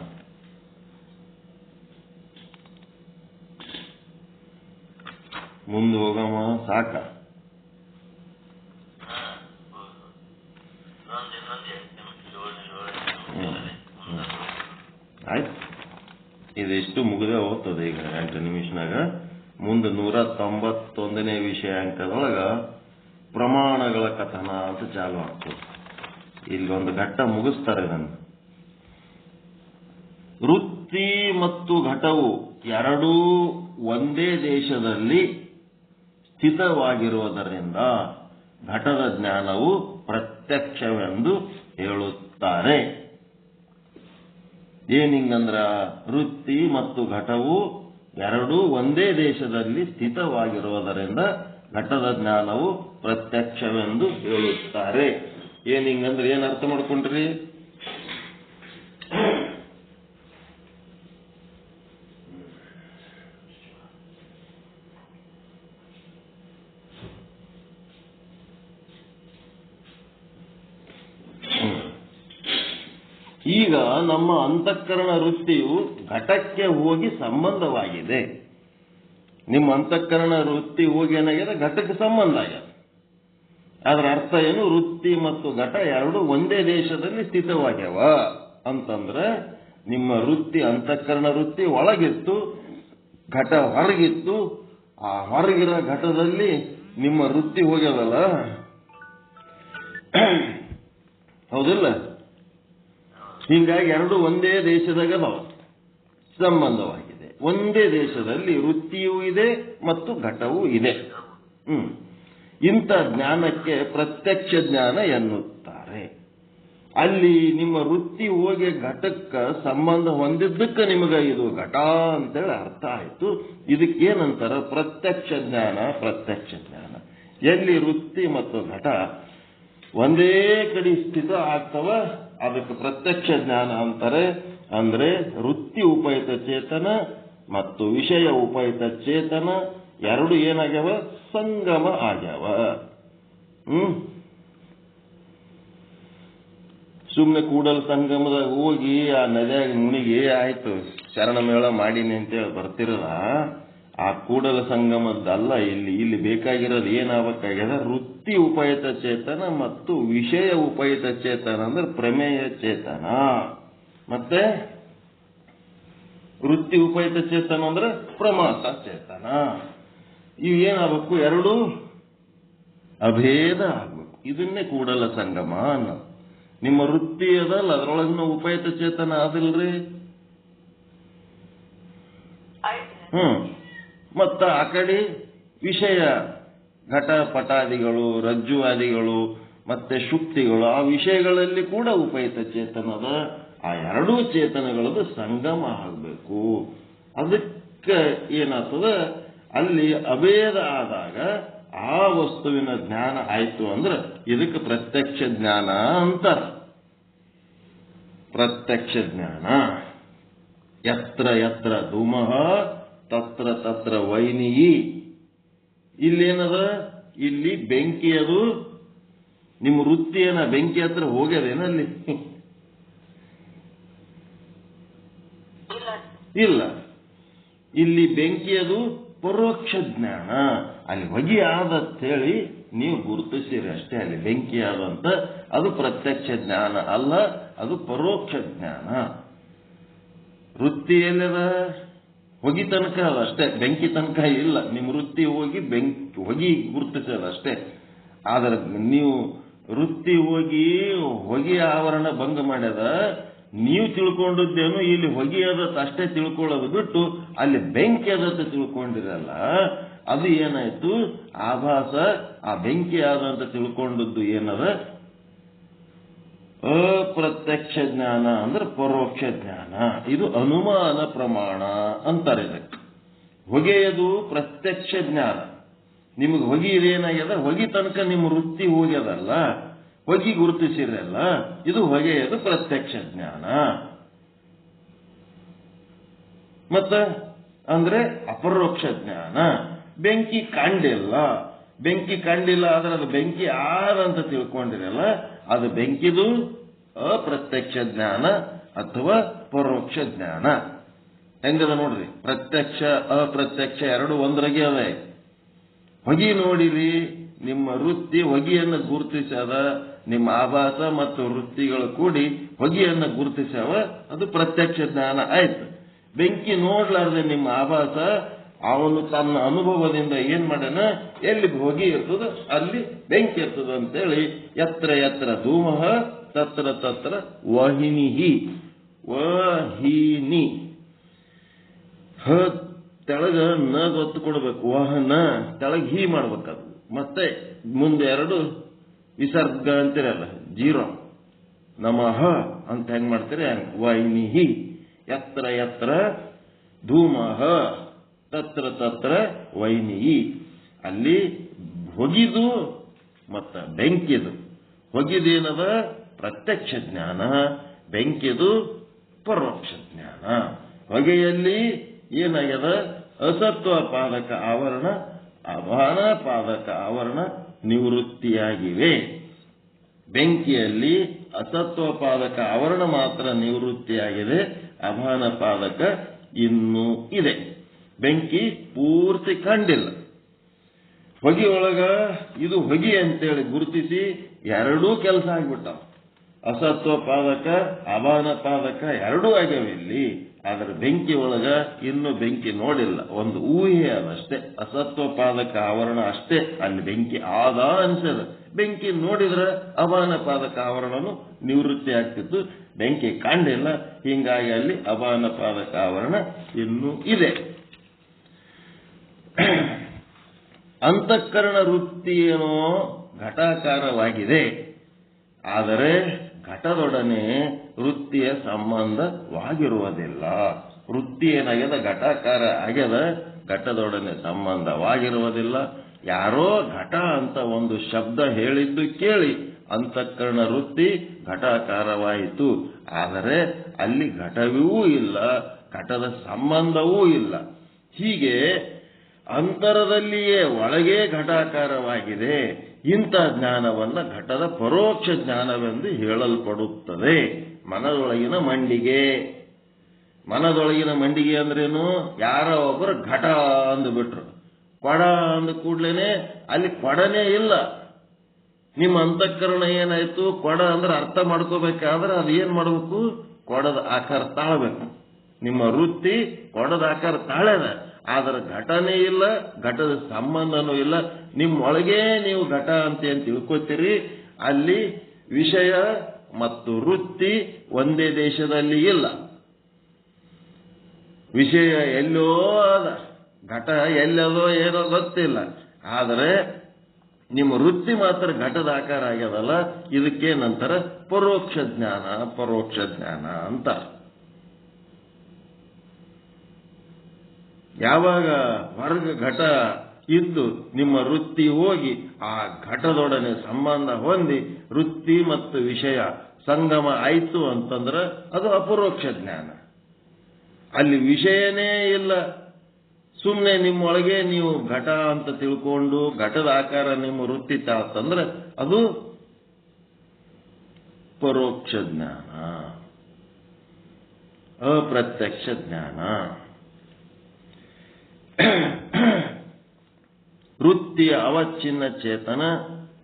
ಮುಂದೆ ಹೋಗಮ್ಮ, ಸಾಕ? ಆಯ್ತು, ಇದಿಷ್ಟು ಮುಗಿದೇ ಹೋಗ್ತದೆ ಈಗ 8 ನಿಮಿಷನಾಗ. ಮುಂದೆ 191ನೇ ವಿಷಯ ಅಂಕದೊಳಗ ಪ್ರಮಾಣಗಳ ಕಥನ ಅಂತ ಚಾಲು ಆಗ್ತದೆ. ಇಲ್ಲಿ ಒಂದು ಘಟ್ಟ ಮುಗಿಸ್ತಾರೆ ನನ್ನ. ವೃತ್ತಿ ಮತ್ತು ಘಟವು ಎರಡೂ ಒಂದೇ ದೇಶದಲ್ಲಿ ಸ್ಥಿತವಾಗಿರುವುದರಿಂದ ಘಟದ ಜ್ಞಾನವು ಪ್ರತ್ಯಕ್ಷವೆಂದು ಹೇಳುತ್ತಾರೆ. ಏನಿಂಗಂದ್ರ ವೃತ್ತಿ ಮತ್ತು ಘಟವು ಎರಡೂ ಒಂದೇ ದೇಶದಲ್ಲಿ ಸ್ಥಿತವಾಗಿರುವುದರಿಂದ ಘಟದ ಜ್ಞಾನವು ಪ್ರತ್ಯಕ್ಷವೆಂದು ಹೇಳುತ್ತಾರೆ. ಏನಿಂಗಂದ್ರೆ ಏನ್ ಅರ್ಥ ಮಾಡ್ಕೊಂಡ್ರಿ? ಈಗ ನಮ್ಮ ಅಂತಃಕರಣ ವೃತ್ತಿಯು ಘಟಕ್ಕೆ ಹೋಗಿ ಸಂಬಂಧವಾಗಿದೆ. ನಿಮ್ಮ ಅಂತಃಕರಣ ವೃತ್ತಿ ಹೋಗಿ ಏನಾಗಿದೆ? ಘಟಕ್ಕೆ ಸಂಬಂಧ ಆಗ್ಯದ. ಅದರ ಅರ್ಥ ಏನು? ವೃತ್ತಿ ಮತ್ತು ಘಟ ಎರಡು ಒಂದೇ ದೇಶದಲ್ಲಿ ಸ್ಥಿತವಾಗ್ಯಾವ ಅಂತಂದ್ರೆ ನಿಮ್ಮ ವೃತ್ತಿ, ಅಂತಃಕರಣ ವೃತ್ತಿ ಒಳಗಿತ್ತು, ಘಟ ಹೊರಗಿತ್ತು. ಆ ಹೊರಗಿರೋ ಘಟದಲ್ಲಿ ನಿಮ್ಮ ವೃತ್ತಿ ಹೋಗ್ಯದಲ್ಲ, ಹೌದಿಲ್ಲ? ಹೀಗಾಗಿ ಎರಡು ಒಂದೇ ದೇಶದಾಗ ಅದಾವ. ಸಂಬಂಧವಾಗಿದೆ. ಒಂದೇ ದೇಶದಲ್ಲಿ ವೃತ್ತಿಯೂ ಇದೆ ಮತ್ತು ಘಟವೂ ಇದೆ. ಇಂಥ ಜ್ಞಾನಕ್ಕೆ ಪ್ರತ್ಯಕ್ಷ ಜ್ಞಾನ ಎನ್ನುತ್ತಾರೆ. ಅಲ್ಲಿ ನಿಮ್ಮ ವೃತ್ತಿ ಹೋಗಿ ಘಟಕ್ಕೆ ಸಂಬಂಧ ಹೊಂದಿದ್ದಕ್ಕೆ ನಿಮಗೆ ಇದು ಘಟ ಅಂತೇಳಿ ಅರ್ಥ ಆಯ್ತು. ಇದಕ್ಕೇನಂತಾರ ಪ್ರತ್ಯಕ್ಷ ಜ್ಞಾನ. ಪ್ರತ್ಯಕ್ಷ ಜ್ಞಾನ ಎಲ್ಲಿ ವೃತ್ತಿ ಮತ್ತು ಘಟ ಒಂದೇ ಕಡೆ ಸ್ಥಿತ ಆಗ್ತವ ಅದಕ್ಕೆ ಪ್ರತ್ಯಕ್ಷ ಜ್ಞಾನ ಅಂತಾರೆ. ಅಂದ್ರೆ ವೃತ್ತಿ ಉಪಹಿತ ಚೇತನ ಮತ್ತು ವಿಷಯ ಉಪಹಿತ ಚೇತನ ಎರಡು ಏನಾಗ್ಯಾವ? ಸಂಗಮ ಆಗ್ಯಾವ. ಸುಮ್ಮನೆ ಕೂಡಲ ಸಂಗಮದಾಗ ಹೋಗಿ ಆ ನದಿಯಾಗ ಮುಣಿಗಿ ಆಯ್ತು ಶರಣ ಮೇಳ ಮಾಡೀನಿ ಅಂತೇಳಿ ಬರ್ತಿರಲ್ಲ, ಆ ಕೂಡಲ ಸಂಗಮದ್ದಲ್ಲ. ಇಲ್ಲಿ ಬೇಕಾಗಿರೋದು ಏನಾಗಬೇಕಾಗ್ಯದ? ವೃತ್ತಿ ಉಪಹಿತ ಚೇತನ ಮತ್ತು ವಿಷಯ ಉಪಹಿತ ಚೇತನ ಅಂದ್ರೆ ಪ್ರಮೇಯ ಚೇತನ. ಮತ್ತೆ ವೃತ್ತಿ ಉಪಹಿತ ಚೇತನ ಅಂದ್ರೆ ಪ್ರಮಾಸ ಚೇತನ. ಇವು ಏನಾಗಬೇಕು? ಎರಡು ಅಭೇದ ಆಗ್ಬೇಕು. ಇದನ್ನೇ ಕೂಡಲ ಸಂಗಮ ಅನ್ನೋದು. ನಿಮ್ಮ ವೃತ್ತಿ ಅದಲ್ಲ, ಅದರೊಳಗಿನ ಉಪಹಿತ ಚೇತನ ಅದಿಲ್ರಿ. ಮತ್ತ ಆ ಕಡೆ ವಿಷಯ ಘಟ ಪಟಾದಿಗಳು, ರಜ್ಜುವಾದಿಗಳು ಮತ್ತೆ ಶುಕ್ತಿಗಳು, ಆ ವಿಷಯಗಳಲ್ಲಿ ಕೂಡ ಉಪಹಿತ ಚೇತನದ. ಆ ಎರಡೂ ಚೇತನಗಳದ್ದು ಸಂಗಮ ಆಗಬೇಕು. ಅದಕ್ಕೆ ಏನಾಗ್ತದ? ಅಲ್ಲಿ ಅಭೇದ ಆದಾಗ ಆ ವಸ್ತುವಿನ ಜ್ಞಾನ ಆಯ್ತು ಅಂದ್ರೆ ಇದಕ್ಕೆ ಪ್ರತ್ಯಕ್ಷ ಜ್ಞಾನ ಅಂತಾರ. ಪ್ರತ್ಯಕ್ಷ ಜ್ಞಾನ. ಯತ್ರ ಯತ್ರ ಧೂಮಃ ತತ್ರ ತತ್ರ ವೈನಿಯಿ. ಇಲ್ಲೇನದ? ಇಲ್ಲಿ ಬೆಂಕಿ. ಅದು ನಿಮ್ಮ ವೃತ್ತಿಯನ್ನ ಬೆಂಕಿ ಹತ್ರ ಹೋಗ್ಯದೇನಲ್ಲಿ? ಇಲ್ಲ. ಇಲ್ಲಿ ಬೆಂಕಿ ಅದು ಪರೋಕ್ಷ ಜ್ಞಾನ. ಅಲ್ಲಿ ಹೊಗೆ ಆದಂತ ಹೇಳಿ ನೀವು ಗುರುತಿಸಿರಿ ಅಷ್ಟೇ. ಅಲ್ಲಿ ಬೆಂಕಿ ಆದಂತ ಅದು ಪ್ರತ್ಯಕ್ಷ ಜ್ಞಾನ ಅಲ್ಲ, ಅದು ಪರೋಕ್ಷ ಜ್ಞಾನ. ವೃತ್ತಿ ಎಲ್ಲದ? ಹೊಗೆ ತನಕ ಅದಷ್ಟೇ, ಬೆಂಕಿ ತನಕ ಇಲ್ಲ. ನಿಮ್ಮ ವೃತ್ತಿ ಹೋಗಿ ಹೊಗೆ ಗುರುತಿಸೋದಷ್ಟೇ. ಆದ್ರೆ ನೀವು ವೃತ್ತಿ ಹೋಗಿ ಹೊಗೆ ಆವರಣ ಭಂಗ ಮಾಡ್ಯದ. ನೀವು ತಿಳ್ಕೊಂಡದ್ದೇನು ಇಲ್ಲಿ ಹೊಗೆ ಅದತ್ ಅಷ್ಟೇ ತಿಳ್ಕೊಳ್ಳೋದು ಬಿಟ್ಟು ಅಲ್ಲಿ ಬೆಂಕಿ ಅದತ್ತ ತಿಳ್ಕೊಂಡಿರಲ್ಲ. ಅದು ಏನಾಯ್ತು? ಆಭಾಸ. ಆ ಬೆಂಕಿ ಆದಂತ ತಿಳ್ಕೊಂಡದ್ದು ಏನದ? ಅಪ್ರತ್ಯಕ್ಷ ಜ್ಞಾನ ಅಂದ್ರೆ ಪರೋಕ್ಷ ಜ್ಞಾನ. ಇದು ಅನುಮಾನ ಪ್ರಮಾಣ ಅಂತಾರೆ ಇದಕ್ಕೆ. ಹೊಗೆಯದು ಪ್ರತ್ಯಕ್ಷ ಜ್ಞಾನ. ನಿಮಗೆ ಹೊಗೆ ಇದೇನಾಗ್ಯದ? ಹೊಗೆ ತನಕ ನಿಮ್ಮ ವೃತ್ತಿ ಹೋಗ್ಯದಲ್ಲ, ಹೊಗೆ ಗುರುತಿಸಿರಲ್ಲ. ಇದು ಹೊಗೆಯದು ಪ್ರತ್ಯಕ್ಷ ಜ್ಞಾನ. ಮತ್ತ ಅಂದ್ರೆ ಅಪರೋಕ್ಷ ಜ್ಞಾನ. ಬೆಂಕಿ ಕಂಡಿಲ್ಲ. ಬೆಂಕಿ ಕಂಡಿಲ್ಲ ಆದ್ರೆ ಅದು ಬೆಂಕಿ ಆದಂತ ತಿಳ್ಕೊಂಡಿರಲ್ಲ. ಅದು ಬೆಂಕಿದು ಅಪ್ರತ್ಯಕ್ಷ ಜ್ಞಾನ ಅಥವಾ ಪರೋಕ್ಷ ಜ್ಞಾನ. ಹೆಂಗದ ನೋಡ್ರಿ. ಪ್ರತ್ಯಕ್ಷ ಅಪ್ರತ್ಯಕ್ಷ ಎರಡು ಒಂದರಾಗೆ ಅವೆ. ಹೊಗೆ ನೋಡಿರಿ, ನಿಮ್ಮ ವೃತ್ತಿ ಹೊಗೆಯನ್ನು ಗುರುತಿಸದ. ನಿಮ್ಮ ಆಭಾಸ ಮತ್ತು ವೃತ್ತಿಗಳು ಕೂಡಿ ಹೊಗೆಯನ್ನು ಗುರುತಿಸವ. ಅದು ಪ್ರತ್ಯಕ್ಷ ಜ್ಞಾನ ಆಯ್ತು. ಬೆಂಕಿ ನೋಡ್ಲಾರ್ದೆ ನಿಮ್ಮ ಆಭಾಸ ಅವನು ತನ್ನ ಅನುಭವದಿಂದ ಏನ್ ಮಾಡ್ಯಾನ? ಎಲ್ಲಿ ಹೊಗೆ ಇರ್ತದ ಅಲ್ಲಿ ಬೆಂಕಿ ಇರ್ತದ ಅಂತೇಳಿ ಯತ್ರ ಯತ್ರ ಧೂಮಃ ತತ್ರ ತತ್ರ ವಹಿನಿಹಿ. ವಹಿನಿ ತೆಳಗ ನ ಗೊತ್ತು ಕೊಡ್ಬೇಕು. ವಹನ ತೆಳಗ್ ಹೀ ಮಾಡ್ಬೇಕದು. ಮತ್ತೆ ಮುಂದೆ ಎರಡು ವಿಸರ್ಗ ಅಂತಿರಲ್ಲ, ಜೀರೋ. ನಮಃ ಅಂತ ಹೆಂಗ್ ಮಾಡ್ತೀರಿ? ವೈನಿಹಿ. ಯತ್ರ ಯತ್ರ ಧೂಮಃ ತತ್ರ ತತ್ರ ವೈನಿಹಿ. ಅಲ್ಲಿ ಹೊಗಿದು ಮತ್ತ ಬೆಂಕಿದು. ಹೊಗಿದೇನದ? ಪ್ರತ್ಯಕ್ಷ ಜ್ಞಾನ. ಬೆಂಕಿದು ಪರೋಕ್ಷ ಜ್ಞಾನ. ಹೊಗೆಯಲ್ಲಿ ಏನಾಗ್ಯದ? ಅಸತ್ವ ಪಾದಕ ಆವರಣ, ಅಭಾನ ಪಾದಕ ಆವರಣ ನಿವೃತ್ತಿಯಾಗಿವೆ. ಬೆಂಕಿಯಲ್ಲಿ ಅಸತ್ವ ಪಾದಕ ಆವರಣ ಮಾತ್ರ ನಿವೃತ್ತಿಯಾಗಿದೆ, ಅಭಾನ ಪಾದಕ ಇನ್ನೂ ಇದೆ. ಬೆಂಕಿ ಪೂರ್ತಿ ಕಂಡಿಲ್ಲ. ಹೊಗೆಯೊಳಗ ಇದು ಹೊಗೆ ಅಂತೇಳಿ ಗುರುತಿಸಿ ಎರಡೂ ಕೆಲಸ ಆಗ್ಬಿಟ್ಟಾವ. ಅಸತ್ವ ಪಾದಕ ಅಭಾನ ಪಾದಕ ಎರಡೂ ಆಗ್ಯಾವ ಇಲ್ಲಿ. ಆದ್ರೆ ಬೆಂಕಿ ಒಳಗ ಇನ್ನೂ ಬೆಂಕಿ ನೋಡಿಲ್ಲ, ಒಂದು ಊಹೆ ಅದಷ್ಟೇ. ಅಸತ್ವ ಪಾದಕ ಆವರಣ ಅಷ್ಟೇ ಅಲ್ಲಿ ಬೆಂಕಿ ಆದ ಅನ್ಸದ, ಬೆಂಕಿ ನೋಡಿದ್ರೆ ಅಪಾನ ಪಾದಕ ಆವರಣನು ನಿವೃತ್ತಿ ಆಗ್ತಿತ್ತು. ಬೆಂಕಿ ಕಾಣಿಲ್ಲ, ಹೀಗಾಗಿ ಅಲ್ಲಿ ಅಪಾನ ಪಾದಕ ಆವರಣ ಇನ್ನೂ ಇದೆ. ಅಂತಃಕರಣ ವೃತ್ತಿ ಏನೋ ಘಟಾಕಾರವಾಗಿದೆ, ಆದರೆ ಘಟದೊಡನೆ ವೃತ್ತಿಯ ಸಂಬಂಧವಾಗಿರುವುದಿಲ್ಲ. ವೃತ್ತಿ ಏನಾಗ್ಯದ, ಘಟಾಕಾರ ಆಗ್ಯದ, ಘಟದೊಡನೆ ಸಂಬಂಧವಾಗಿರುವುದಿಲ್ಲ. ಯಾರೋ ಘಟ ಅಂತ ಒಂದು ಶಬ್ದ ಹೇಳಿದ್ದು ಕೇಳಿ ಅಂತಃಕರಣ ವೃತ್ತಿ ಘಟಾಕಾರವಾಯಿತು, ಆದರೆ ಅಲ್ಲಿ ಘಟವೂ ಇಲ್ಲ, ಘಟದ ಸಂಬಂಧವೂ ಇಲ್ಲ. ಹೀಗೆ ಅಂತರದಲ್ಲಿಯೇ ಒಳಗೆ ಘಟಾಕಾರವಾಗಿದೆ. ಇಂಥ ಜ್ಞಾನವನ್ನ ಘಟದ ಪರೋಕ್ಷ ಜ್ಞಾನವೆಂದು ಹೇಳಲ್ಪಡುತ್ತದೆ. ಮನದೊಳಗಿನ ಮಂಡಿಗೆ. ಮನದೊಳಗಿನ ಮಂಡಿಗೆ ಅಂದ್ರೇನು? ಯಾರೋ ಒಬ್ಬರು ಘಟ ಅಂದುಬಿಟ್ರು, ಕೊಡ ಅಂದ ಕೂಡ್ಲೇನೆ ಅಲ್ಲಿ ಕೊಡನೇ ಇಲ್ಲ. ನಿಮ್ಮ ಅಂತಃಕರಣ ಏನಾಯ್ತು? ಕೊಡ ಅಂದ್ರೆ ಅರ್ಥ ಮಾಡ್ಕೋಬೇಕಾದ್ರೆ ಅದು ಏನ್ ಮಾಡಬೇಕು? ಕೊಡದ ಆಕಾರ ತಾಳಬೇಕು. ನಿಮ್ಮ ವೃತ್ತಿ ಕೊಡದ ಆಕಾರ ತಾಳ್ಯದ, ಆದ್ರೆ ಘಟನೆ ಇಲ್ಲ, ಘಟದ ಸಂಬಂಧನೂ ಇಲ್ಲ. ನಿಮ್ಮೊಳಗೆ ನೀವು ಘಟ ಅಂತ ಏನ್ ತಿಳ್ಕೊತೀರಿ, ಅಲ್ಲಿ ವಿಷಯ ಮತ್ತು ವೃತ್ತಿ ಒಂದೇ ದೇಶದಲ್ಲಿ ಇಲ್ಲ. ವಿಷಯ ಎಲ್ಲೋ ಅದ, ಘಟ ಎಲ್ಲದೋ ಏನೋ ಗೊತ್ತಿಲ್ಲ, ಆದರೆ ನಿಮ್ಮ ವೃತ್ತಿ ಮಾತ್ರ ಘಟದ ಆಕಾರ ಆಗ್ಯದಲ್ಲ. ಇದಕ್ಕೇನಂತರ ಪರೋಕ್ಷ ಜ್ಞಾನ, ಪರೋಕ್ಷ ಜ್ಞಾನ ಅಂತ. ಯಾವಾಗ ಹೊರಗ ಘಟ ಇದ್ದು ನಿಮ್ಮ ವೃತ್ತಿ ಹೋಗಿ ಆ ಘಟದೊಡನೆ ಸಂಬಂಧ ಹೊಂದಿ ವೃತ್ತಿ ಮತ್ತು ವಿಷಯ ಸಂಗಮ ಆಯ್ತು ಅಂತಂದ್ರೆ ಅದು ಅಪರೋಕ್ಷ ಜ್ಞಾನ. ಅಲ್ಲಿ ವಿಷಯನೇ ಇಲ್ಲ, ಸುಮ್ಮನೆ ನಿಮ್ಮೊಳಗೆ ನೀವು ಘಟ ಅಂತ ತಿಳ್ಕೊಂಡು ಘಟದ ಆಕಾರ ನಿಮ್ಮ ವೃತ್ತಿ ತಾಳ್ತಂದ್ರೆ ಅದು ಪರೋಕ್ಷ ಜ್ಞಾನ, ಅಪ್ರತ್ಯಕ್ಷ ಜ್ಞಾನ. ವೃತ್ತಿ ಅವಚ್ಛಿನ್ನ ಚೇತನ,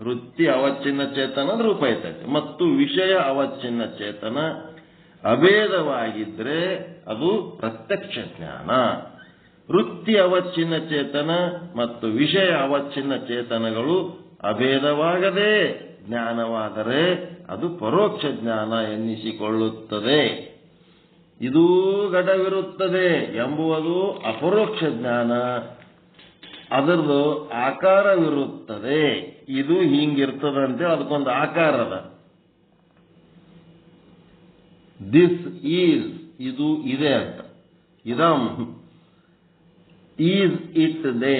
ವೃತ್ತಿ ಅವಚ್ಛಿನ್ನ ಚೇತನ ಅಂದ್ರೆ ರೂಪ ಐತೈತೆ, ಮತ್ತು ವಿಷಯ ಅವಚ್ಛಿನ್ನ ಚೇತನ ಅಭೇದವಾಗಿದ್ರೆ ಅದು ಪ್ರತ್ಯಕ್ಷ ಜ್ಞಾನ. ವೃತ್ತಿ ಅವಚ್ಛಿನ್ನ ಚೇತನ ಮತ್ತು ವಿಷಯ ಅವಚ್ಛಿನ್ನ ಚೇತನಗಳು ಅಭೇದವಾಗದೆ ಜ್ಞಾನವಾದರೆ ಅದು ಪರೋಕ್ಷ ಜ್ಞಾನ ಎನ್ನಿಸಿಕೊಳ್ಳುತ್ತದೆ. ಇದೂ ಘಟವಿರುತ್ತದೆ ಎಂಬುವುದು ಅಪರೋಕ್ಷ ಜ್ಞಾನ. ಅದರದು ಆಕಾರವಿರುತ್ತದೆ. ಇದು ಹಿಂಗಿರ್ತದಂತೆ, ಅದಕ್ಕೊಂದು ಆಕಾರ ಅದ. ದಿಸ್ ಈಸ್, ಇದು ಇದೆ ಅಂತ. ಇದಂ ಈಸ್, ಇಟ್, ದೇ,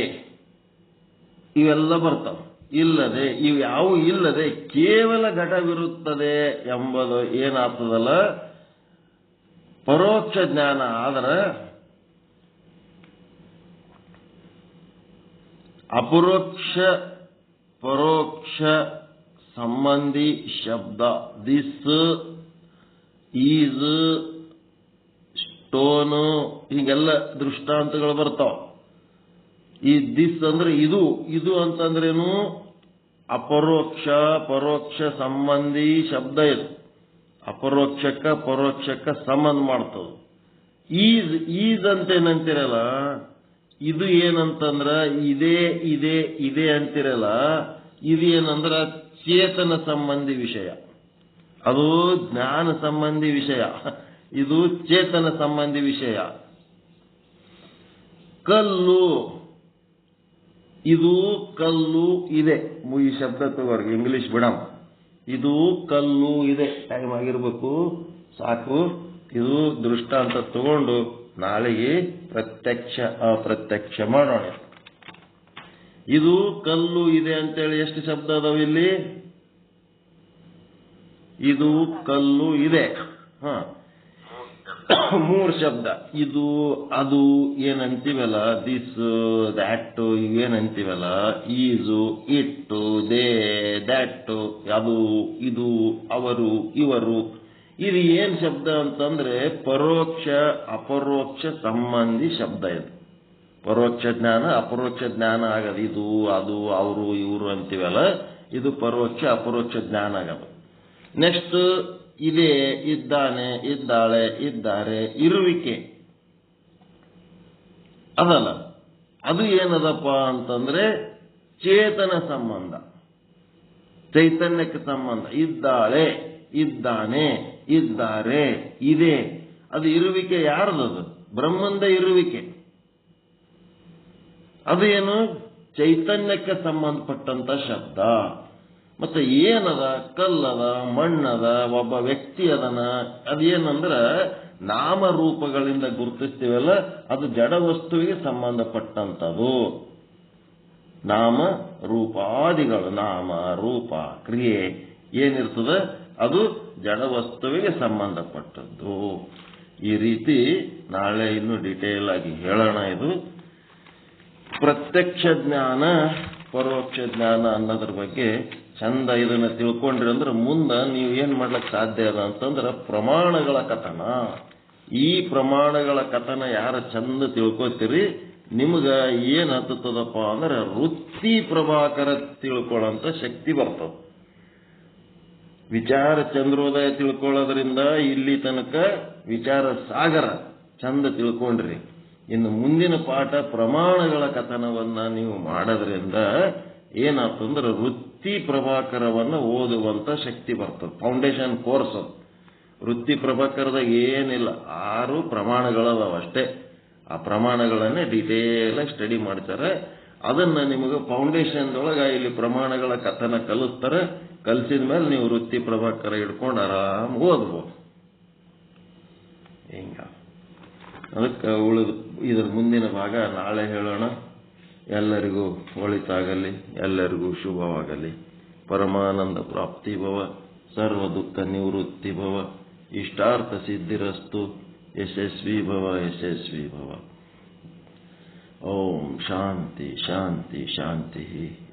ಇವೆಲ್ಲ ಬರ್ತಾವ. ಇಲ್ಲದೆ, ಇವು ಯಾವ ಇಲ್ಲದೆ ಕೇವಲ ಘಟವಿರುತ್ತದೆ ಎಂಬುದು ಏನಾಗ್ತದಲ್ಲ ಪರೋಕ್ಷ ಜ್ಞಾನ. ಆದ್ರೆ ಅಪರೋಕ್ಷ ಪರೋಕ್ಷ ಸಂಬಂಧಿ ಶಬ್ದ ದಿಸ್, ಈಸ್, ಸ್ಟೋನು, ಹೀಗೆಲ್ಲ ದೃಷ್ಟಾಂತಗಳು ಬರ್ತಾವ. ಈ ದಿಸ್ ಅಂದ್ರೆ ಇದು, ಇದು ಅಂತಂದ್ರೇನು? ಅಪರೋಕ್ಷ ಪರೋಕ್ಷ ಸಂಬಂಧಿ ಶಬ್ದ ಇದು. ಅಪರೋಕ್ಷಕ್ಕ ಪರೋಕ್ಷಕ್ಕ ಸಂಬಂಧ ಮಾಡ್ತದೆ. ಈಸ್, ಈಸ್ ಅಂತ ಏನಂತಿರಲ್ಲ, ಇದು ಏನಂತಂದ್ರ ಇದೇ ಇದೆ ಇದೆ ಅಂತಿರಲ್ಲ, ಇದು ಏನಂದ್ರ ಚೇತನ ಸಂಬಂಧಿ ವಿಷಯ, ಅದು ಜ್ಞಾನ ಸಂಬಂಧಿ ವಿಷಯ, ಇದು ಚೇತನ ಸಂಬಂಧಿ ವಿಷಯ. ಕಲ್ಲು, ಇದು ಕಲ್ಲು ಇದೆ. ಈ ಶಬ್ದ ತಗೋರ್ಗೆ ಇಂಗ್ಲಿಷ್ ಬಿಡಮ್. ಇದು ಕಲ್ಲು ಇದೆ, ಟೈಮ್ ಆಗಿರ್ಬೇಕು, ಸಾಕು. ಇದು ದೃಷ್ಟಾಂತ ತಗೊಂಡು ನಾಳೆಗೆ ಪ್ರತ್ಯಕ್ಷ ಅಪ್ರತ್ಯಕ್ಷ ಮಾಡೋಣ. ಇದು ಕಲ್ಲು ಇದೆ ಅಂತೇಳಿ ಎಷ್ಟು ಶಬ್ದ ಅದಾವ ಇಲ್ಲಿ? ಇದು ಕಲ್ಲು ಇದೆ, ಮೂರು ಶಬ್ದ. ಇದು ಅದು ಏನಂತೀವಲ್ಲ, ದಿಸ್ ದ್ಯಾಟ್, ಇವೇನಂತೀವಲ್ಲ, ಈಸು, ಇಟ್ಟು, ದೇ, ದ್ಯಾಟ್, ಅದು, ಇದು, ಅವರು, ಇವರು. ಇದು ಏನ್ ಶಬ್ದ ಅಂತಂದ್ರೆ ಪರೋಕ್ಷ ಅಪರೋಕ್ಷ ಸಂಬಂಧಿ ಶಬ್ದ. ಇದು ಪರೋಕ್ಷ ಜ್ಞಾನ ಅಪರೋಕ್ಷ ಜ್ಞಾನ ಆಗದು. ಇದು ಅದು ಅವರು ಇವರು ಅಂತೀವಲ್ಲ, ಇದು ಪರೋಕ್ಷ ಅಪರೋಕ್ಷ ಜ್ಞಾನ ಆಗದು. ನೆಕ್ಸ್ಟ್ ಇದೆ, ಇದ್ದಾನೆ, ಇದ್ದಾಳೆ, ಇದ್ದಾರೆ, ಇರುವಿಕೆ ಅದಲ್ಲ. ಅದು ಏನದಪ್ಪ ಅಂತಂದ್ರೆ ಚೇತನ ಸಂಬಂಧ. ಚೈತನ್ಯಕ್ಕೆ ಸಂಬಂಧ. ಇದ್ದಾಳೆ, ಇದ್ದಾನೆ, ಇದ್ದಾರೆ, ಇದೆ. ಅದು ಇರುವಿಕೆ ಯಾರದದು? ಬ್ರಹ್ಮಂದ ಇರುವಿಕೆ. ಅದು ಏನು? ಚೈತನ್ಯಕ್ಕೆ ಸಂಬಂಧಪಟ್ಟಂತ ಶಬ್ದ. ಮತ್ತೆ ಏನದ? ಕಲ್ಲದ, ಮಣ್ಣದ, ಒಬ್ಬ ವ್ಯಕ್ತಿ ಅದನ. ಅದೇನಂದ್ರ ನಾಮರೂಪಗಳಿಂದ ಗುರುತಿಸ್ತೀವಲ್ಲ, ಅದು ಜಡ ವಸ್ತುವಿಗೆ ಸಂಬಂಧಪಟ್ಟಂಥದ್ದು. ನಾಮ ರೂಪಾದಿಗಳು, ನಾಮ ರೂಪ ಕ್ರಿಯೆ ಏನಿರ್ತದ ಅದು ಜಡ ವಸ್ತುವಿಗೆ ಸಂಬಂಧಪಟ್ಟದ್ದು. ಈ ರೀತಿ ನಾಳೆ ಇನ್ನು ಡಿಟೇಲ್ ಆಗಿ ಹೇಳೋಣ. ಇದು ಪ್ರತ್ಯಕ್ಷ ಜ್ಞಾನ, ಪರೋಕ್ಷ ಜ್ಞಾನ ಅನ್ನೋದ್ರ ಬಗ್ಗೆ ಚಂದ ಇದನ್ನ ತಿಳ್ಕೊಂಡ್ರಿ ಅಂದ್ರೆ ಮುಂದೆ ನೀವು ಏನ್ ಮಾಡ್ಲಿಕ್ಕೆ ಸಾಧ್ಯ ಅದ ಅಂತಂದ್ರೆ ಪ್ರಮಾಣಗಳ ಕಥನ. ಈ ಪ್ರಮಾಣಗಳ ಕಥನ ಯಾರ ಚಂದ ತಿಳ್ಕೊತೀರಿ, ನಿಮ್ಗ ಏನ್ ಹತ್ತದಪ್ಪ ಅಂದ್ರೆ ವೃತ್ತಿ ಪ್ರಭಾಕರ ತಿಳ್ಕೊಳ್ಳೋಂತ ಶಕ್ತಿ ಬರ್ತದ. ವಿಚಾರ ಚಂದ್ರೋದಯ ತಿಳ್ಕೊಳ್ಳೋದ್ರಿಂದ ಇಲ್ಲಿ ತನಕ ವಿಚಾರ ಸಾಗರ ಚಂದ ತಿಳ್ಕೊಂಡ್ರಿ. ಇನ್ನು ಮುಂದಿನ ಪಾಠ ಪ್ರಮಾಣಗಳ ಕಥನವನ್ನ ನೀವು ಮಾಡೋದ್ರಿಂದ ಏನಾಗ್ತಂದ್ರೆ ವೃತ್ತಿ ಪ್ರಭಾಕರವನ್ನ ಓದುವಂತ ಶಕ್ತಿ ಬರ್ತದೆ. ಫೌಂಡೇಶನ್ ಕೋರ್ಸ್ ಅದು. ವೃತ್ತಿ ಪ್ರಭಾಕರದಾಗ ಏನಿಲ್ಲ, 6 ಪ್ರಮಾಣಗಳದಾವ ಅಷ್ಟೇ. ಆ ಪ್ರಮಾಣಗಳನ್ನೇ ಡೀಟೇಲ್ ಆಗಿ ಸ್ಟಡಿ ಮಾಡ್ತಾರೆ. ಅದನ್ನ ನಿಮಗೆ ಫೌಂಡೇಶನ್ದೊಳಗ ಇಲ್ಲಿ ಪ್ರಮಾಣಗಳ ಕಥನ ಕಲಿಸ್ತಾರೆ. ಕಲಿಸಿದ ಮೇಲೆ ನೀವು ವೃತ್ತಿ ಪ್ರಭಾಕರ ಹಿಡ್ಕೊಂಡು ಆರಾಮ್ ಓದ್ಬೋದು. ಹಿಂಗ ಅದಕ್ಕೆ ಉಳಿದು ಇದರ ಮುಂದಿನ ಭಾಗ ನಾಳೆ ಹೇಳೋಣ. ಎಲ್ಲರಿಗೂ ಒಳಿತಾಗಲಿ, ಎಲ್ಲರಿಗೂ ಶುಭವಾಗಲಿ. ಪರಮಾನಂದ ಪ್ರಾಪ್ತಿ ಭವ, ಸರ್ವ ದುಃಖ ನಿವೃತ್ತಿ ಭವ, ಇಷ್ಟಾರ್ಥ ಸಿದ್ಧಿರಸ್ತು. ಯಶಸ್ವಿ ಭವ, ಯಶಸ್ವಿ ಭವ. ಓಂ ಶಾಂತಿ ಶಾಂತಿ ಶಾಂತಿ.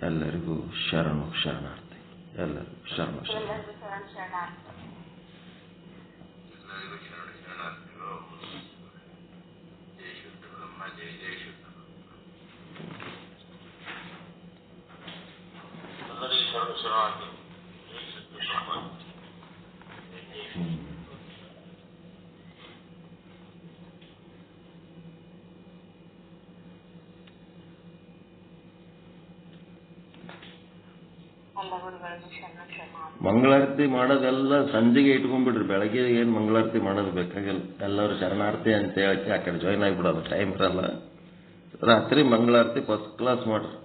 ಎಲ್ಲರಿಗೂ ಶರಣು ಶರಣಾರ್ಥಿ. ಎಲ್ಲರಿಗೂ ಶರಣು ಶರಣಾರ್ಥಿ. ಮಂಗಳಾರತಿ ಮಾಡೋದೆಲ್ಲ ಸಂಜೆಗೆ ಇಟ್ಕೊಂಡ್ಬಿಡ್ರಿ. ಬೆಳಗ್ಗೆ ಏನ್ ಮಂಗಳಾರತಿ ಮಾಡೋದು ಬೇಕಾಗಿಲ್ಲ. ಎಲ್ಲರೂ ಶರಣಾರ್ಥಿ ಅಂತ ಹೇಳಕ್ಕೆ ಆ ಕಡೆ ಜಾಯ್ನ್ ಆಗಿಬಿಡೋದು. ಟೈಮ್ ಇರಲ್ಲ. ರಾತ್ರಿ ಮಂಗಳಾರತಿ ಫಸ್ಟ್ ಕ್ಲಾಸ್ ಮಾಡ್ರಿ.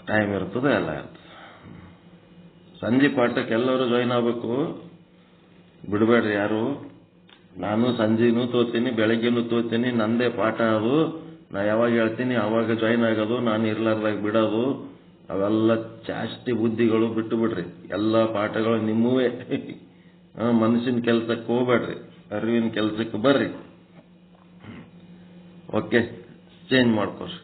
ಟೈಮ್ ಇರ್ತದೆ, ಎಲ್ಲ ಇರ್ತದೆ. ಸಂಜೆ ಪಾಠಕ್ಕೆ ಎಲ್ಲರೂ ಜಾಯ್ನ್ ಆಗ್ಬೇಕು. ಬಿಡಬೇಡ್ರಿ ಯಾರು. ನಾನು ಸಂಜೆನೂ ತೋತೀನಿ, ಬೆಳಗ್ಗೆನೂ ತೋತೀನಿ. ನಂದೇ ಪಾಠ ಅದು. ನಾ ಯಾವಾಗ ಹೇಳ್ತೀನಿ ಅವಾಗ ಜಾಯ್ನ್ ಆಗೋದು, ನಾನು ಇರ್ಲಾರ್ದಾಗ ಬಿಡೋದು. ಅವೆಲ್ಲ ಜಾಸ್ತಿ ಬುದ್ಧಿಗಳು ಬಿಟ್ಟು ಬಿಡ್ರಿ. ಎಲ್ಲ ಪಾಠಗಳು ನಿಮ್ಮವೇ. ಮನಸ್ಸಿನ ಕೆಲಸಕ್ಕೆ ಹೋಗ್ಬೇಡ್ರಿ, ಅರಿವಿನ ಕೆಲಸಕ್ಕೆ ಬರ್ರಿ. ಓಕೆ, ಚೇಂಜ್ ಮಾಡ್ಕೊಳ್ರಿ.